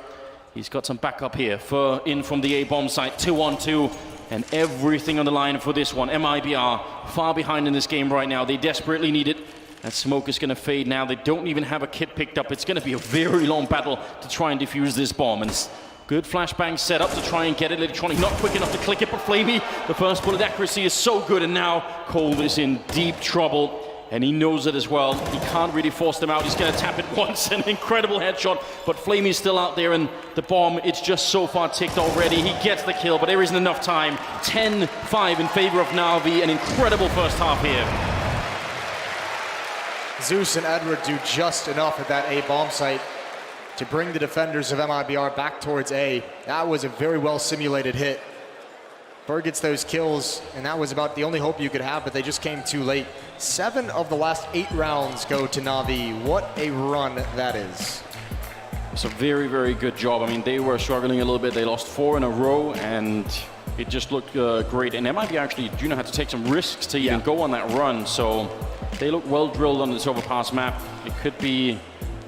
He's got some backup here. Fur in from the A bomb site. 2-on-2. And everything on the line for this one. MiBR far behind in this game right now. They desperately need it. That smoke is going to fade now. They don't even have a kit picked up. It's going to be a very long battle to try and defuse this bomb. And good flashbang set up to try and get it. Electronic not quick enough to click it, but Flamey, the first bullet accuracy is so good. And now Cold is in deep trouble. And he knows it as well. He can't really force them out. He's going to tap it once. An incredible headshot. But Flamey's still out there. And the bomb, it's just so far ticked already. He gets the kill, but there isn't enough time. 10-5 in favor of NaVi. An incredible first half here. Zeus and Edward do just enough at that A bomb site to bring the defenders of MiBR back towards A. That was a very well simulated hit. Berg gets those kills, and that was about the only hope you could have, but they just came too late. 7 of the last 8 rounds go to NaVi. What a run that is. It's a very, very good job. I mean, they were struggling a little bit. They lost 4 in a row, and it just looked great. And MiBR actually do know how to take some risks to even go on that run, so they look well drilled on this Overpass map. It could be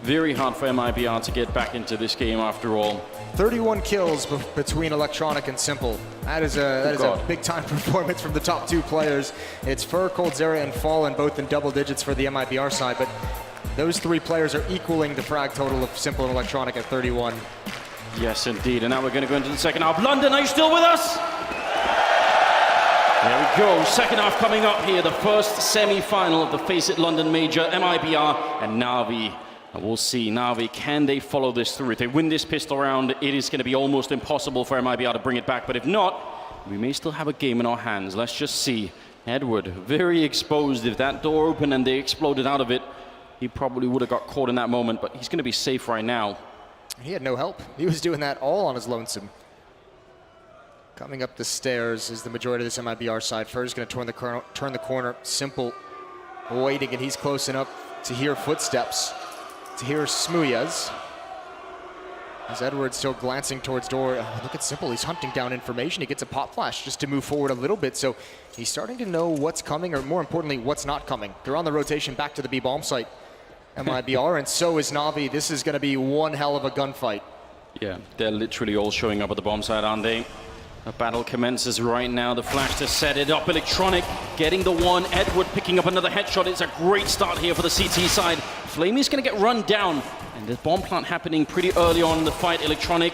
very hard for MiBR to get back into this game after all. 31 kills between Electronic and Simple. That is a big-time performance from the top 2 players. It's Fur, coldzera, and Fallen, both in double digits for the MiBR side, but those 3 players are equaling the frag total of Simple and Electronic at 31. Yes, indeed. And now we're going to go into the second half. London, are you still with us? There we go. Second half coming up here. The first semi-final of the FACEIT London Major. MiBR and NaVi. And we'll see, NaVi, can they follow this through? If they win this pistol round, it is going to be almost impossible for MiBR to bring it back. But if not, we may still have a game in our hands. Let's just see. Edward, very exposed. If that door opened and they exploded out of it, he probably would have got caught in that moment. But he's going to be safe right now. He had no help. He was doing that all on his lonesome. Coming up the stairs is the majority of this MiBR side. Fur's going to turn the corner. Simple waiting, and he's close enough to hear footsteps. To hear Smuyas. As Edward's still glancing towards door. Oh, look at Simple, he's hunting down information. He gets a pop flash just to move forward a little bit. So he's starting to know what's coming, or more importantly, what's not coming. They're on the rotation back to the B bomb site. MiBR, and so is NaVi. This is going to be one hell of a gunfight. Yeah, they're literally all showing up at the bomb site, aren't they? A battle commences right now. The flash to set it up. Electronic getting the one. Edward picking up another headshot. It's a great start here for the CT side. Flamey's going to get run down. And the bomb plant happening pretty early on in the fight. Electronic,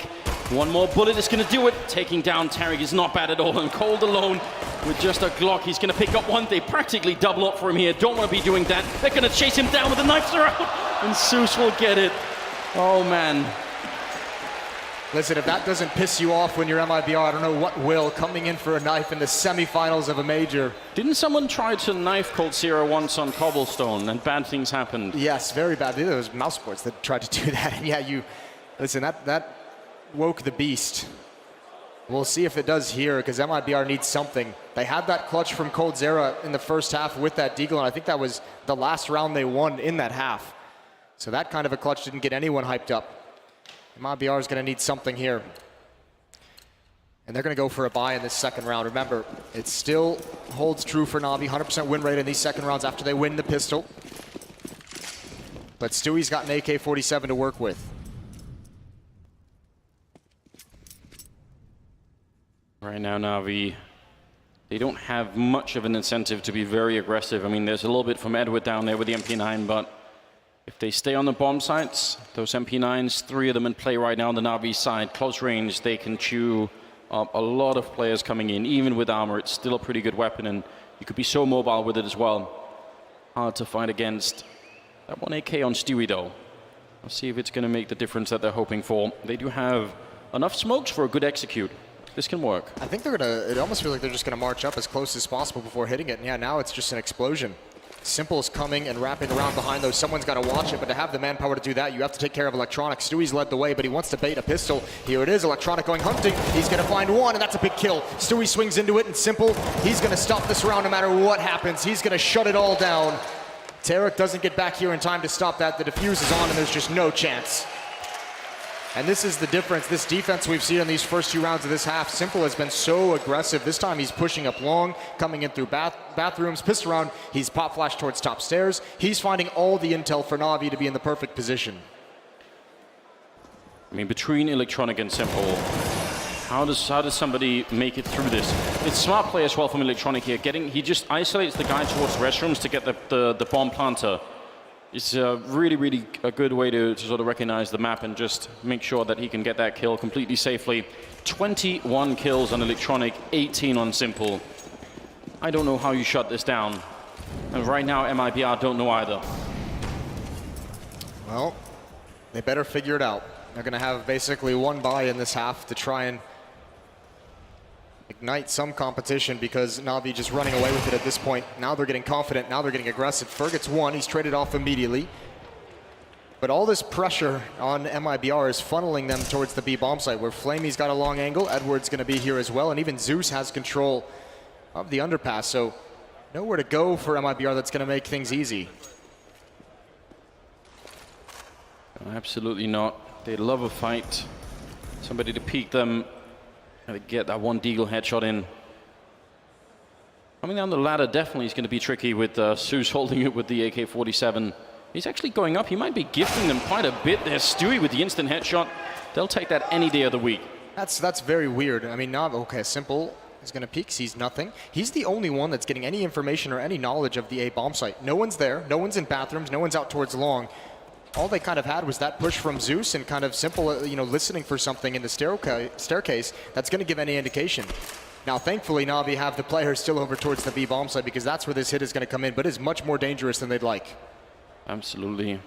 one more bullet is going to do it. Taking down Tarek is not bad at all. And Cold alone with just a Glock. He's going to pick up one. They practically double up for him here. Don't want to be doing that. They're going to chase him down with the knives are out. And Zeus will get it. Oh, man. Listen, if that doesn't piss you off when you're MiBR, I don't know what will. Coming in for a knife in the semifinals of a major. Didn't someone try to knife coldzera once on cobblestone and bad things happened? Yes, very bad. There was mouse sports that tried to do that. And yeah, listen, that woke the beast. We'll see if it does here, because MiBR needs something. They had that clutch from coldzera in the first half with that deagle, and I think that was the last round they won in that half. So that kind of a clutch didn't get anyone hyped up. MiBR is going to need something here. And they're going to go for a buy in this second round. Remember, it still holds true for NaVi. 100% win rate in these second rounds after they win the pistol. But Stewie's got an AK-47 to work with. Right now, NaVi they don't have much of an incentive to be very aggressive. I mean, there's a little bit from Edward down there with the MP9, but if they stay on the bomb sites, those MP9s, 3 of them in play right now on the NaVi side, close range, they can chew up a lot of players coming in. Even with armor, it's still a pretty good weapon, and you could be so mobile with it as well. Hard to fight against. That 1 AK on Stewie, though. I'll see if it's going to make the difference that they're hoping for. They do have enough smokes for a good execute. This can work. I think they're going to, it almost feels like they're just going to march up as close as possible before hitting it. And yeah, now it's just an explosion. Simple's coming and wrapping around behind those. Someone's got to watch it, but to have the manpower to do that, you have to take care of Electronic. Stewie's led the way, but he wants to bait a pistol. Here it is, Electronic going hunting. He's going to find one, and that's a big kill. Stewie swings into it, and Simple, he's going to stop this round no matter what happens. He's going to shut it all down. Tarek doesn't get back here in time to stop that. The defuse is on, and there's just no chance. And this is the difference. This defense we've seen in these first 2 rounds of this half, Simple has been so aggressive. This time he's pushing up long, coming in through bathrooms, pissed around. He's pop flashed towards top stairs. He's finding all the intel for NaVi to be in the perfect position. I mean, between Electronic and Simple, how does somebody make it through this? It's smart play as well from Electronic here. He just isolates the guy towards restrooms to get the bomb planter. It's really a good way to sort of recognize the map and just make sure that he can get that kill completely safely. 21 kills on Electronic, 18 on Simple. I don't know how you shut this down. And right now, MiBR don't know either. Well, they better figure it out. They're going to have basically 1 buy in this half to try and ignite some competition, because NaVi just running away with it at this point. Now they're getting confident. Now they're getting aggressive. Fer gets 1. He's traded off immediately. But all this pressure on MiBR is funneling them towards the B bomb site, where Flamey's got a long angle. Edward's going to be here as well. And even Zeus has control of the underpass. So nowhere to go for MiBR that's going to make things easy. Absolutely not. They love a fight. Somebody to peek them. And get that 1 Deagle headshot in. Coming down the ladder definitely is going to be tricky with Zeus holding it with the AK-47. He's actually going up. He might be gifting them quite a bit. There's Stewie with the instant headshot. They'll take that any day of the week. That's very weird. I mean, okay, Simple is going to peek, sees nothing. He's the only one that's getting any information or any knowledge of the A bomb site. No one's there. No one's in bathrooms. No one's out towards long. All they kind of had was that push from Zeus and kind of Simple, listening for something in the staircase that's going to give any indication. Now, thankfully, NaVi have the players still over towards the B bomb site, because that's where this hit is going to come in, but it's much more dangerous than they'd like. Absolutely.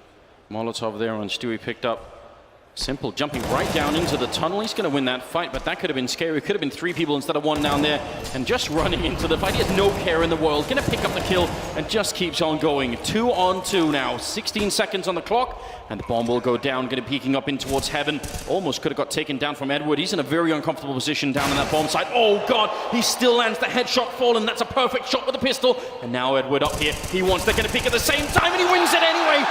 Molotov there on Stewie picked up. Simple jumping right down into the tunnel. He's going to win that fight, but that could have been scary. It could have been 3 people instead of 1 down there. And just running into the fight. He has no care in the world. Going to pick up the kill and just keeps on going. 2 on 2 now. 16 seconds on the clock. And the bomb will go down. Going to be peeking up in towards heaven. Almost could have got taken down from Edward. He's in a very uncomfortable position down in that bomb site. Oh, God. He still lands the headshot fallen. That's a perfect shot with a pistol. And now Edward up here. He wants to get a peek at the same time, and he wins it anyway.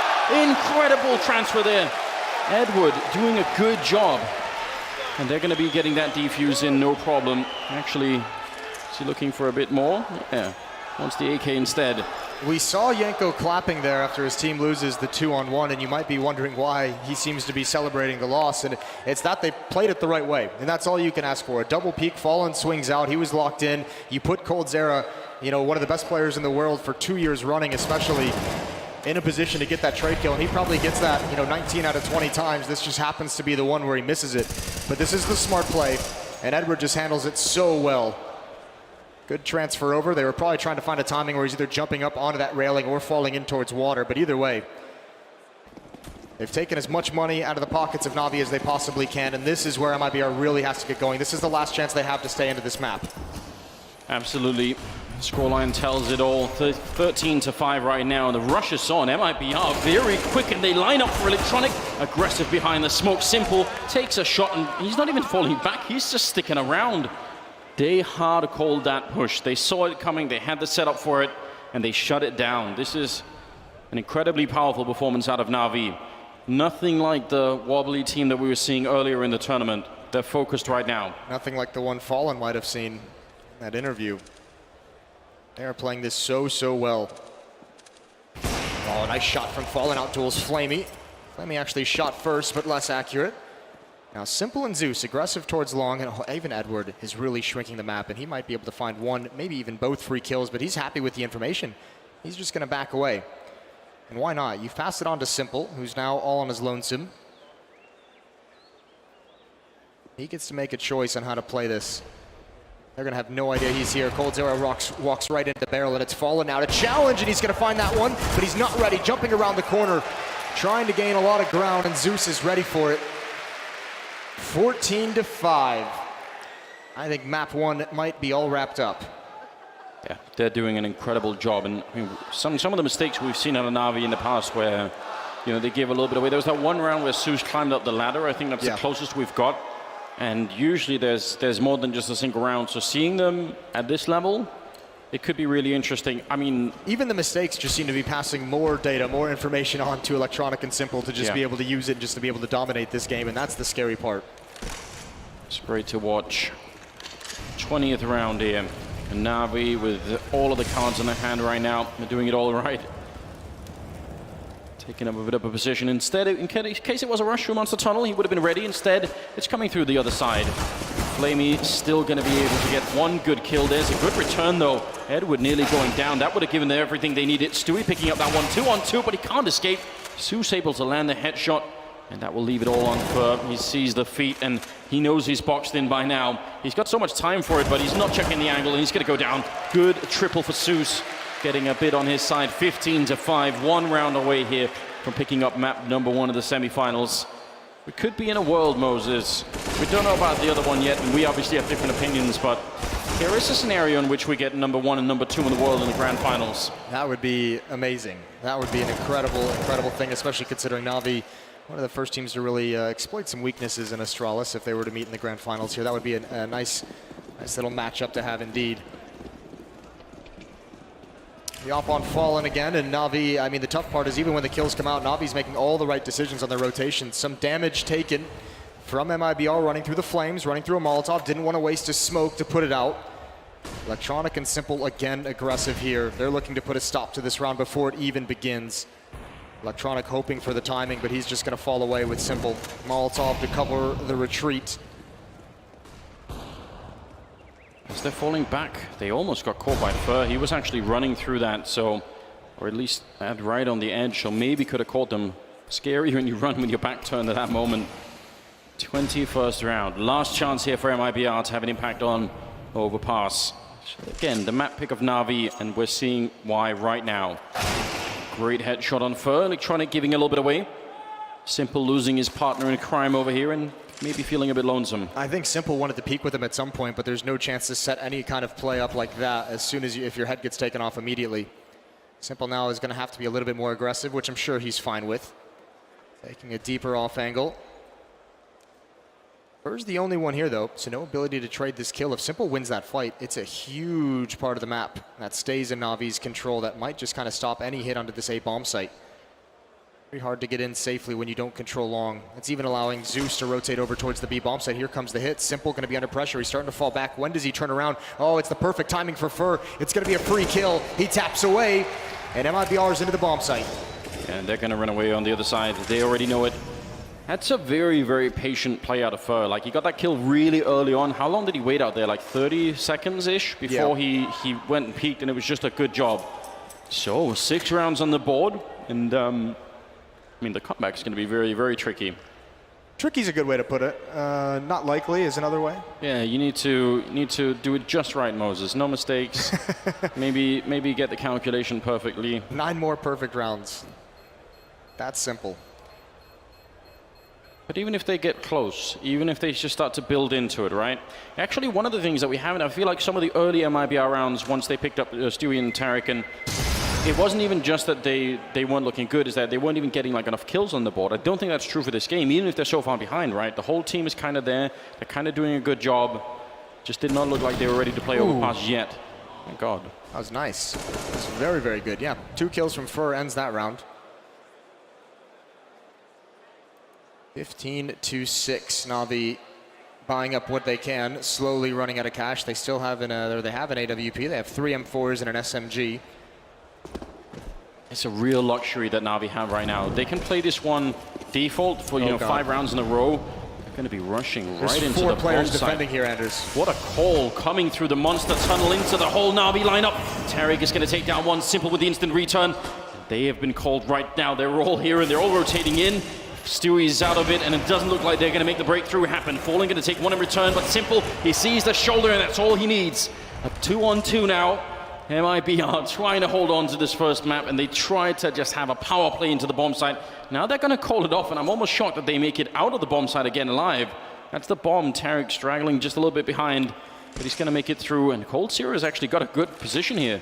Incredible transfer there. Edward doing a good job. And they're going to be getting that defuse in, no problem. Actually, is he looking for a bit more? Yeah, wants the AK instead. We saw Yanko clapping there after his team loses the 2-on-1, and you might be wondering why he seems to be celebrating the loss. And it's that they played it the right way, and that's all you can ask for. A double peek, Fallen swings out. He was locked in. You put Coldzera, one of the best players in the world for 2 years running, especially, in a position to get that trade kill, and he probably gets that 19 out of 20 times. This just happens to be the one where he misses it. But this is the smart play, and Edward just handles it so well. Good transfer over. They were probably trying to find a timing where he's either jumping up onto that railing or falling in towards water, but either way, they've taken as much money out of the pockets of NaVi as they possibly can, and this is where MiBR really has to get going. This is the last chance they have to stay into this map. Absolutely. Scoreline tells it all. 13-5 right now, and the rush is on. MiBR very quick, and they line up for Electronic. Aggressive behind the smoke. Simple takes a shot, and he's not even falling back. He's just sticking around. They hard called that push. They saw it coming. They had the setup for it, and they shut it down. This is an incredibly powerful performance out of NaVi. Nothing like the wobbly team that we were seeing earlier in the tournament. They're focused right now. Nothing like the one Fallen might have seen in that interview. They are playing this so well. Oh, nice shot from Fallen out tools Flamey. Flamey actually shot first, but less accurate. Now, Simple and Zeus, aggressive towards long, and even Edward is really shrinking the map, and he might be able to find one, maybe even both free kills, but he's happy with the information. He's just going to back away. And why not? You've passed it on to Simple, who's now all on his lonesome. He gets to make a choice on how to play this. They're going to have no idea he's here. Cold Zero walks right into the barrel, and it's fallen out. A challenge, and he's going to find that one, but he's not ready. Jumping around the corner, trying to gain a lot of ground, and Zeus is ready for it. 14-5. I think map 1 might be all wrapped up. Yeah, they're doing an incredible job, and I mean, some of the mistakes we've seen out of NaVi in the past where, you know, they gave a little bit away. There was that one round where Zeus climbed up the ladder. I think that's the closest we've got. And usually there's more than just a single round. So seeing them at this level, it could be really interesting. I mean, even the mistakes just seem to be passing more data, more information on to Electronic and Simple to just be able to use it, just to be able to dominate this game, and that's the scary part. It's great to watch. 20th round here. And NaVi with all of the cards in their hand right now. They're doing it all right. Taking up a bit of a position. Instead, in case it was a rush through Monster Tunnel, he would have been ready. Instead, it's coming through the other side. Flamey still going to be able to get one good kill. There's a good return, though. Edward nearly going down. That would have given them everything they needed. Stewie picking up that one, 2-on-2, but he can't escape. Zeus able to land the headshot, and that will leave it all on Fur. He sees the feet, and he knows he's boxed in by now. He's got so much time for it, but he's not checking the angle, and he's going to go down. Good triple for Zeus, getting a bit on his side. 15-5, 1 round away here from picking up map number 1 of the semifinals. We could be in a world, Moses. We don't know about the other one yet, and we obviously have different opinions, but there is a scenario in which we get number 1 and number 2 in the world in the grand finals. That would be amazing. That would be an incredible thing, especially considering NaVi, one of the first teams to really exploit some weaknesses in Astralis if they were to meet in the grand finals here. That would be a nice little matchup to have indeed. The off on Fallen again, and NaVi, I mean, the tough part is even when the kills come out, NaVi's making all the right decisions on their rotations. Some damage taken from MiBR running through the flames, running through a Molotov, didn't want to waste a smoke to put it out. Electronic and Simple again aggressive here. They're looking to put a stop to this round before it even begins. Electronic hoping for the timing, but he's just going to fall away with Simple. Molotov to cover the retreat. As they're falling back, they almost got caught by Fur. He was actually running through that, so, or at least right on the edge, so maybe could have caught them. Scary when you run with your back turned at that moment. 21st round. Last chance here for MiBR to have an impact on Overpass. So again, the map pick of NaVi, and we're seeing why right now. Great headshot on Fur. Electronic giving a little bit away. Simple losing his partner in crime over here, and maybe feeling a bit lonesome. I think Simple wanted to peek with him at some point, but there's no chance to set any kind of play up like that as soon as if your head gets taken off immediately. Simple now is going to have to be a little bit more aggressive, which I'm sure he's fine with. Taking a deeper off angle. Fur's the only one here, though, so no ability to trade this kill. If Simple wins that fight, it's a huge part of the map that stays in NaVi's control that might just kind of stop any hit onto this A bomb site. Very hard to get in safely when you don't control long. It's even allowing Zeus to rotate over towards the B bomb site. Here comes the hit. Simple going to be under pressure. He's starting to fall back. When does he turn around? Oh, it's the perfect timing for Fur. It's going to be a free kill. He taps away, and MiBR is into the bomb site. And they're going to run away on the other side. They already know it. That's a very, very patient play out of Fur. Like, he got that kill really early on. How long did he wait out there? Like 30 seconds-ish before he went and peeked, and it was just a good job. So, 6 rounds on the board, and I mean, the comeback is going to be very, very tricky. Tricky's a good way to put it. Not likely is another way. Yeah, you need to do it just right, Moses. No mistakes. maybe get the calculation perfectly. 9 more perfect rounds. That's simple. But even if they get close, even if they just start to build into it, right? Actually, one of the things that we haven't, I feel like some of the early MiBR rounds, once they picked up Stewie and Tarek, and it wasn't even just that they weren't looking good, is that they weren't even getting like enough kills on the board. I don't think that's true for this game, even if they're so far behind, right? The whole team is kind of there. They're kind of doing a good job. Just did not look like they were ready to play Overpass yet. Thank God. That was nice. That was very, very good. Yeah, 2 kills from Fur ends that round. 15-6. NaVi buying up what they can, slowly running out of cash. They still have an AWP. They have 3 M4s and an SMG. It's a real luxury that NaVi have right now. They can play this one default for 5 rounds in a row. going to be rushing There's right into the 4 players bomb site. defending here, Anders. What a call coming through the monster tunnel into the whole NaVi lineup. Tarek is going to take down one, Simple with the instant return. They have been called right now. They're all here and they're all rotating in. Stewie's out of it, and it doesn't look like they're going to make the breakthrough happen. Falling going to take one in return, but Simple, he sees the shoulder, and that's all he needs. A 2-on-2 now. MiBR trying to hold on to this first map, and they tried to just have a power play into the bomb site. Now they're going to call it off, and I'm almost shocked that they make it out of the bomb site again alive. That's the bomb. Tarek straggling just a little bit behind, but he's going to make it through, and Cold Zero has actually got a good position here.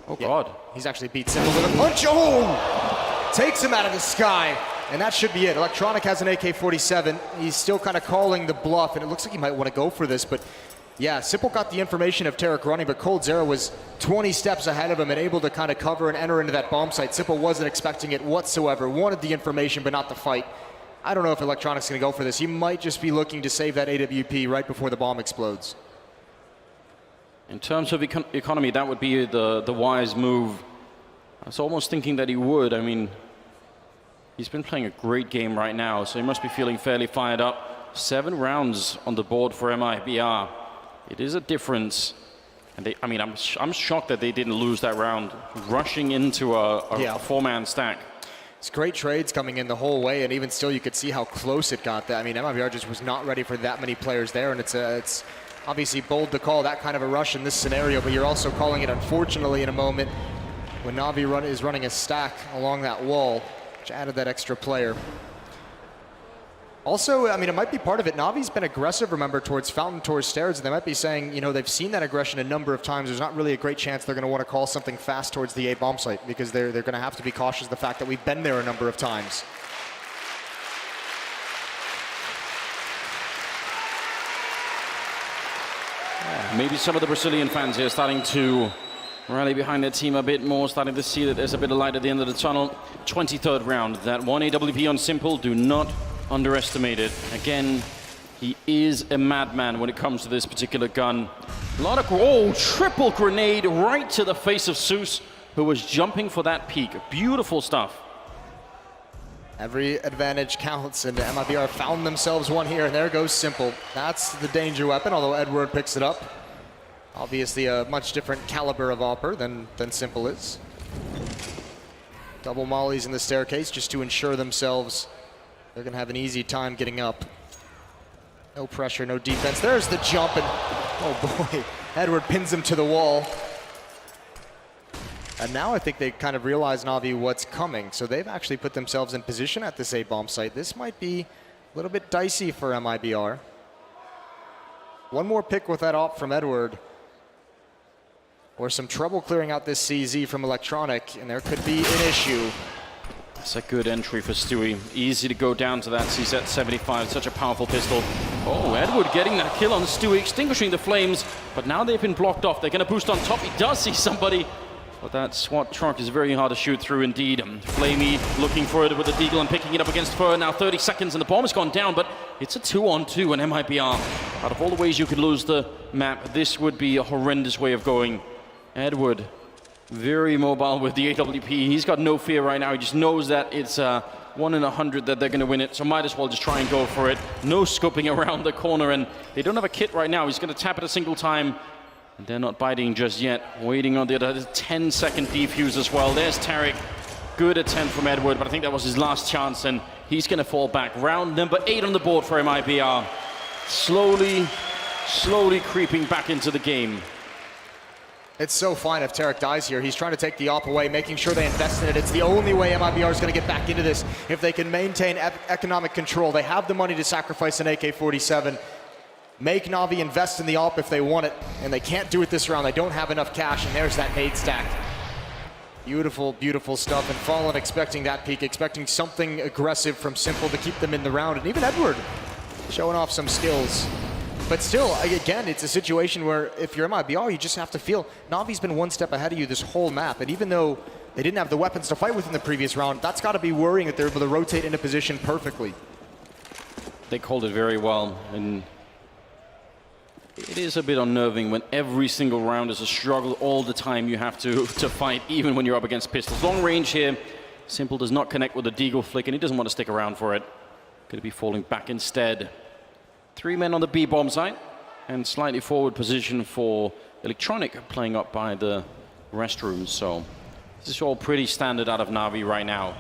Oh, yeah. God. He's actually beat Simple with a punch. Oh! Takes him out of the sky. And that should be it. Electronic has an AK-47. He's still kind of calling the bluff, and it looks like he might want to go for this, but yeah, Simple got the information of Tarek running, but Cold Zero was 20 steps ahead of him and able to kind of cover and enter into that bomb site. Simple wasn't expecting it whatsoever, wanted the information, but not the fight. I don't know if Electronic's going to go for this. He might just be looking to save that AWP right before the bomb explodes. In terms of economy, that would be the wise move. I was almost thinking that he would. I mean, he's been playing a great game right now, so he must be feeling fairly fired up. 7 rounds on the board for MiBR. It is a difference. And they, I mean, I'm shocked that they didn't lose that round, rushing into a 4-man stack. It's great trades coming in the whole way, and even still, you could see how close it got. I mean, MiBR just was not ready for that many players there, and it's obviously bold to call that kind of a rush in this scenario, but you're also calling it, unfortunately, in a moment when NaVi is running a stack along that wall, which added that extra player. Also, I mean, it might be part of it. NaVi's been aggressive, remember, towards Fountain, towards Stairs, and they might be saying, you know, they've seen that aggression a number of times. There's not really a great chance they're going to want to call something fast towards the A bomb site, because they're going to have to be cautious of the fact that we've been there a number of times. Maybe some of the Brazilian fans here starting to rally behind their team a bit more, starting to see that there's a bit of light at the end of the tunnel. 23rd round. That one AWP on Simple, do not underestimate it. Again, he is a madman when it comes to this particular gun. A lot of, triple grenade right to the face of Seuss, who was jumping for that peak. Beautiful stuff. Every advantage counts, and MiBR found themselves one here, and there goes Simple. That's the danger weapon, although Edward picks it up. Obviously a much different caliber of AWPer than Simple is. Double mollies in the staircase just to ensure themselves they're going to have an easy time getting up. No pressure, no defense. There's the jump, and oh boy, Edward pins him to the wall. And now I think they kind of realize, NaVi, what's coming. So they've actually put themselves in position at this A-bomb site. This might be a little bit dicey for MiBR. One more pick with that op from Edward, or some trouble clearing out this CZ from Electronic, and there could be an issue. That's a good entry for Stewie. Easy to go down to that CZ 75, such a powerful pistol. Oh, Edward getting that kill on Stewie, extinguishing the flames, but now they've been blocked off. They're going to boost on top. He does see somebody, but that SWAT truck is very hard to shoot through indeed. Flamey looking for it with the Deagle and picking it up against Fur. Now 30 seconds and the bomb has gone down, but it's a 2-on-2 and MiBR. Out of all the ways you could lose the map, this would be a horrendous way of going. Edward, very mobile with the AWP. He's got no fear right now. He just knows that it's 1 in 100 that they're going to win it, so might as well just try and go for it. No scoping around the corner, and they don't have a kit right now. He's going to tap it a single time. And they're not biting just yet. Waiting on the other 10-second defuse as well. There's Tarek. Good attempt from Edward, but I think that was his last chance, and he's going to fall back. Round number 8 on the board for MiBR. Slowly creeping back into the game. It's so fine if Tarek dies here. He's trying to take the op away, making sure they invest in it. It's the only way MiBR is going to get back into this. If they can maintain economic control, they have the money to sacrifice an AK-47. Make NaVi invest in the op if they want it, and they can't do it this round. They don't have enough cash, and there's that nade stack. Beautiful, beautiful stuff. And Fallen expecting that peak, expecting something aggressive from Simple to keep them in the round. And even Edward showing off some skills. But still, again, it's a situation where if you're MiBR, you just have to feel NaVi's been one step ahead of you this whole map. And even though they didn't have the weapons to fight with in the previous round, that's got to be worrying that they're able to rotate into position perfectly. They called it very well. And it is a bit unnerving when every single round is a struggle all the time. You have to fight, even when you're up against pistols. Long range here. Simple does not connect with the Deagle flick, and he doesn't want to stick around for it. Going to be falling back instead. 3 men on the B bomb site, and slightly forward position for Electronic playing up by the restrooms. So this is all pretty standard out of NaVi right now.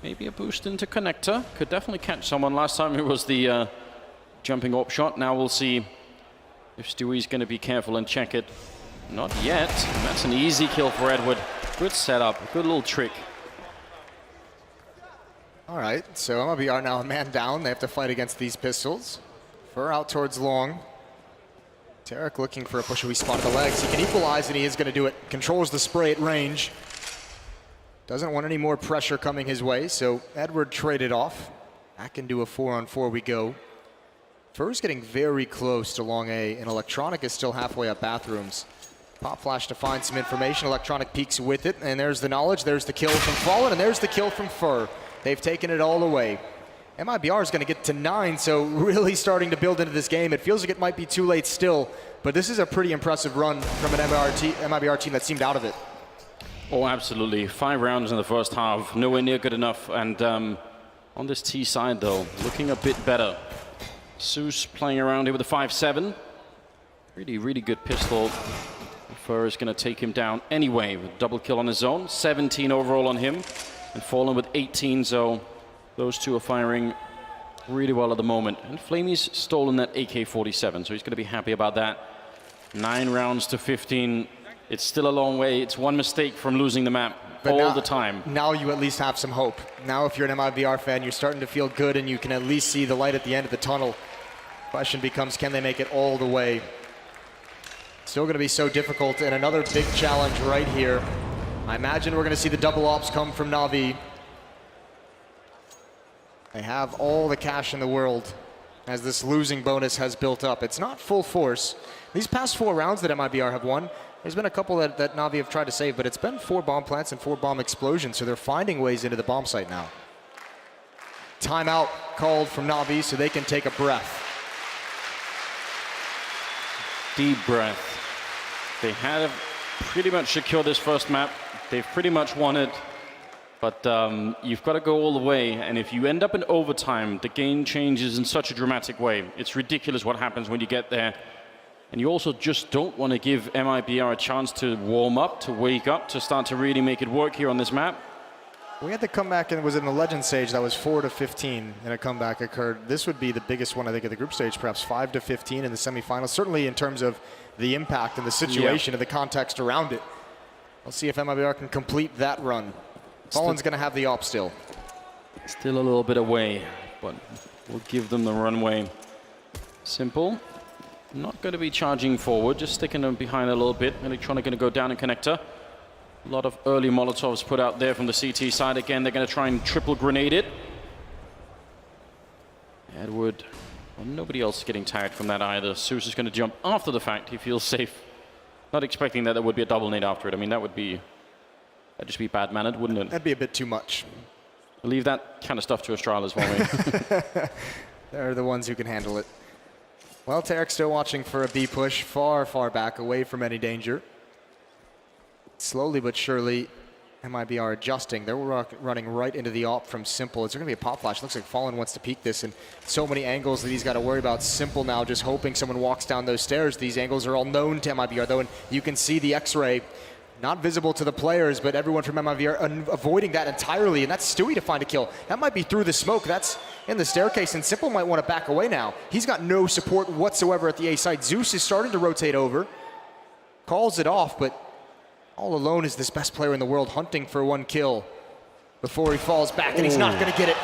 Maybe a boost into connector. Could definitely catch someone. Last time it was the jumping AWP shot. Now we'll see if Stewie's going to be careful and check it. Not yet. That's an easy kill for Edward. Good setup. Good little trick. All right, so MiBR now a man down. They have to fight against these pistols. Fur out towards long. Tarek looking for a push. We spotted the legs. He can equalize, and he is going to do it. Controls the spray at range. Doesn't want any more pressure coming his way, so Edward traded off. Back into a 4-on-4 we go. Fur's getting very close to long A, and Electronic is still halfway up bathrooms. Pop flash to find some information. Electronic peeks with it, and there's the knowledge. There's the kill from Fallen, and there's the kill from Fur. They've taken it all away. MiBR is going to get to 9, so really starting to build into this game. It feels like it might be too late still, but this is a pretty impressive run from an MiBR team that seemed out of it. Oh, absolutely. 5 rounds in the first half, nowhere near good enough. And on this T side, though, looking a bit better. Zeus playing around here with a 5-7. Really, really good pistol. Fur is going to take him down anyway with double kill on his own. 17 overall on him, and Fallen with 18, so those two are firing really well at the moment. And Flamey's stolen that AK-47, so he's going to be happy about that. 9 rounds to 15. It's still a long way. It's one mistake from losing the map the time. Now you at least have some hope. Now if you're an MiBR fan, you're starting to feel good, and you can at least see the light at the end of the tunnel. Question becomes, can they make it all the way? Still going to be so difficult, and another big challenge right here. I imagine we're going to see the double ops come from NaVi. They have all the cash in the world as this losing bonus has built up. It's not full force. These past 4 rounds that MiBR have won, there's been a couple that NaVi have tried to save, but it's been 4 bomb plants and 4 bomb explosions, so they're finding ways into the bomb site now. Timeout called from NaVi so they can take a breath. Deep breath. They have pretty much secured this first map. They've pretty much won it. But you've got to go all the way. And if you end up in overtime, the game changes in such a dramatic way. It's ridiculous what happens when you get there. And you also just don't want to give MiBR a chance to warm up, to wake up, to start to really make it work here on this map. We had the comeback, and it was in the Legend stage that was 4-15, and a comeback occurred. This would be the biggest one, I think, of the group stage, perhaps 5-15 in the semifinals, certainly in terms of the impact and the situation and the context around it. We'll see if MiBR can complete that run. Fallen's going to have the op still. Still a little bit away, but we'll give them the runway. Simple. Not going to be charging forward, just sticking them behind a little bit. Electronic going to go down in connector. A lot of early Molotovs put out there from the CT side. Again, they're going to try and triple grenade it. Edward, well, nobody else getting tagged from that either. Zeus is going to jump after the fact. He feels safe. Not expecting that there would be a double nade after it. I mean, that'd just be bad-mannered, wouldn't it? That'd be a bit too much. We'll leave that kind of stuff to Astralis, won't we? They're the ones who can handle it. Well, Tarek still watching for a B push, far, far back, away from any danger. Slowly but surely, MiBR adjusting. They're running right into the op from Simple. It's going to be a pop flash. Looks like Fallen wants to peek this, and so many angles that he's got to worry about. Simple now just hoping someone walks down those stairs. These angles are all known to MiBR, though, and you can see the X-ray. Not visible to the players, but everyone from MiBR avoiding that entirely, and that's Stewie to find a kill. That might be through the smoke. That's in the staircase, and Simple might want to back away now. He's got no support whatsoever at the A side. Zeus is starting to rotate over. Calls it off, but all alone is this best player in the world hunting for 1 kill before he falls back, and he's not going to get it.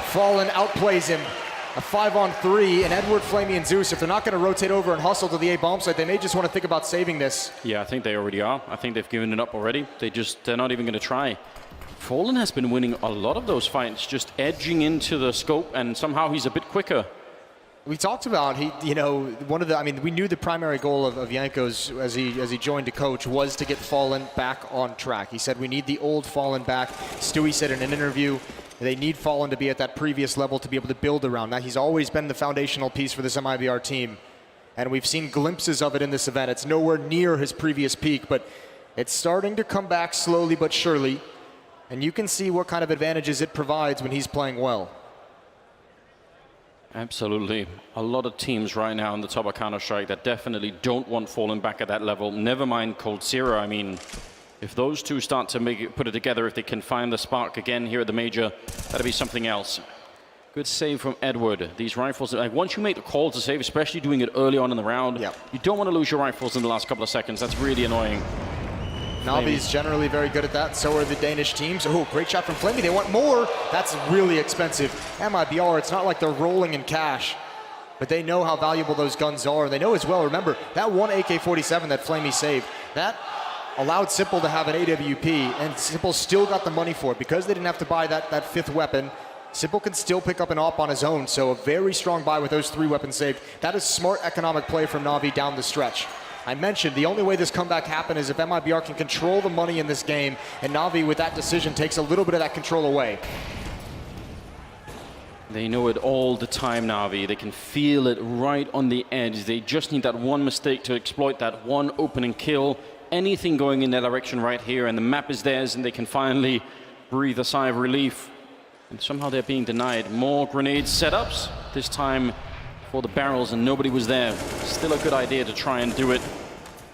Fallen outplays him. A 5-on-3, and Edward, Flamey, and Zeus, if they're not going to rotate over and hustle to the A bomb site, they may just want to think about saving this. Yeah, I think they already are. I think they've given it up already. They're not even going to try. Fallen has been winning a lot of those fights, just edging into the scope, and somehow he's a bit quicker. We talked about we knew the primary goal of Yanko's as he joined to coach was to get Fallen back on track. He said we need the old Fallen back. Stewie said in an interview they need Fallen to be at that previous level to be able to build around. Now he's always been the foundational piece for this MiBR team, and we've seen glimpses of it in this event. It's nowhere near his previous peak, but it's starting to come back slowly but surely, and you can see what kind of advantages it provides when he's playing well. Absolutely. A lot of teams right now in the top of Counter-Strike that definitely don't want Fallen back at that level. Never mind Cold Zero. I mean, if those two start to put it together, if they can find the spark again here at the Major, that'll be something else. Good save from Edward. These rifles, like, once you make the call to save, especially doing it early on in the round, you don't want to lose your rifles in the last couple of seconds. That's really annoying. NaVi's generally very good at that. So are the Danish teams. Oh, great shot from Flamey. They want more. That's really expensive. MiBR, it's not like they're rolling in cash, but they know how valuable those guns are. They know as well, remember, that one AK-47 that Flamey saved, that allowed Simple to have an AWP, and Simple still got the money for it. Because they didn't have to buy that fifth weapon, Simple can still pick up an AWP on his own. So a very strong buy with those 3 weapons saved. That is smart economic play from NaVi down the stretch. I mentioned the only way this comeback happened is if MiBR can control the money in this game, and NaVi with that decision takes a little bit of that control away. They know it all the time, NaVi. They can feel it right on the edge. They just need that one mistake to exploit that one opening kill. Anything going in their direction right here, and the map is theirs, and they can finally breathe a sigh of relief. And somehow they're being denied. More grenade setups, this time for the barrels, and nobody was there. Still a good idea to try and do it.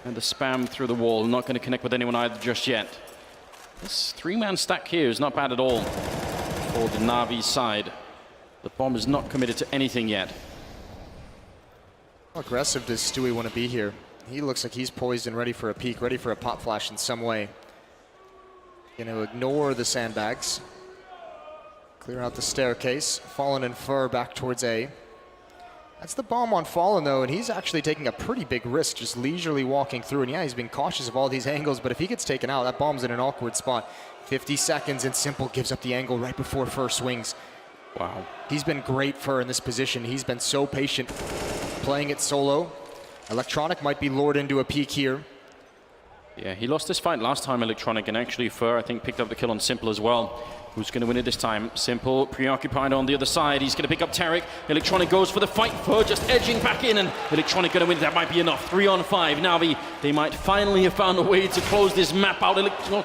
And the spam through the wall, not going to connect with anyone either just yet. This 3-man stack here is not bad at all for the NaVi side. The bomb is not committed to anything yet. How aggressive does Stewie want to be here? He looks like he's poised and ready for a peek, ready for a pop flash in some way. Going to ignore the sandbags. Clear out the staircase. Fallen and Fur back towards A. That's the bomb on Fallen, though, and he's actually taking a pretty big risk, just leisurely walking through. And yeah, he's been cautious of all these angles, but if he gets taken out, that bomb's in an awkward spot. 50 seconds, and Simple gives up the angle right before Fur swings. Wow. He's been great, Fur, in this position. He's been so patient playing it solo. Electronic might be lured into a peek here. Yeah, he lost this fight last time, Electronic, and actually Fur, I think, picked up the kill on Simple as well. Who's going to win it this time? Simple, preoccupied on the other side. He's going to pick up Tarek. Electronic goes for the fight. Fur just edging back in, and Electronic going to win. That might be enough. 3 on 5. NaVi, they might finally have found a way to close this map out.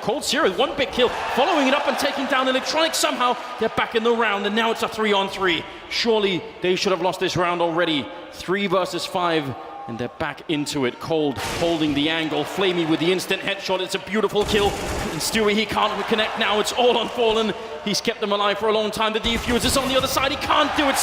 Cold Zero, 1 big kill, following it up and taking down Electronic. Somehow they're back in the round, and now it's a 3 on 3. Surely they should have lost this round already. 3 versus 5. And they're back into it. Cold holding the angle. Flamey with the instant headshot. It's a beautiful kill. And Stewie, he can't connect now. It's all on Fallen. He's kept them alive for a long time. The defuse is on the other side. He can't do it.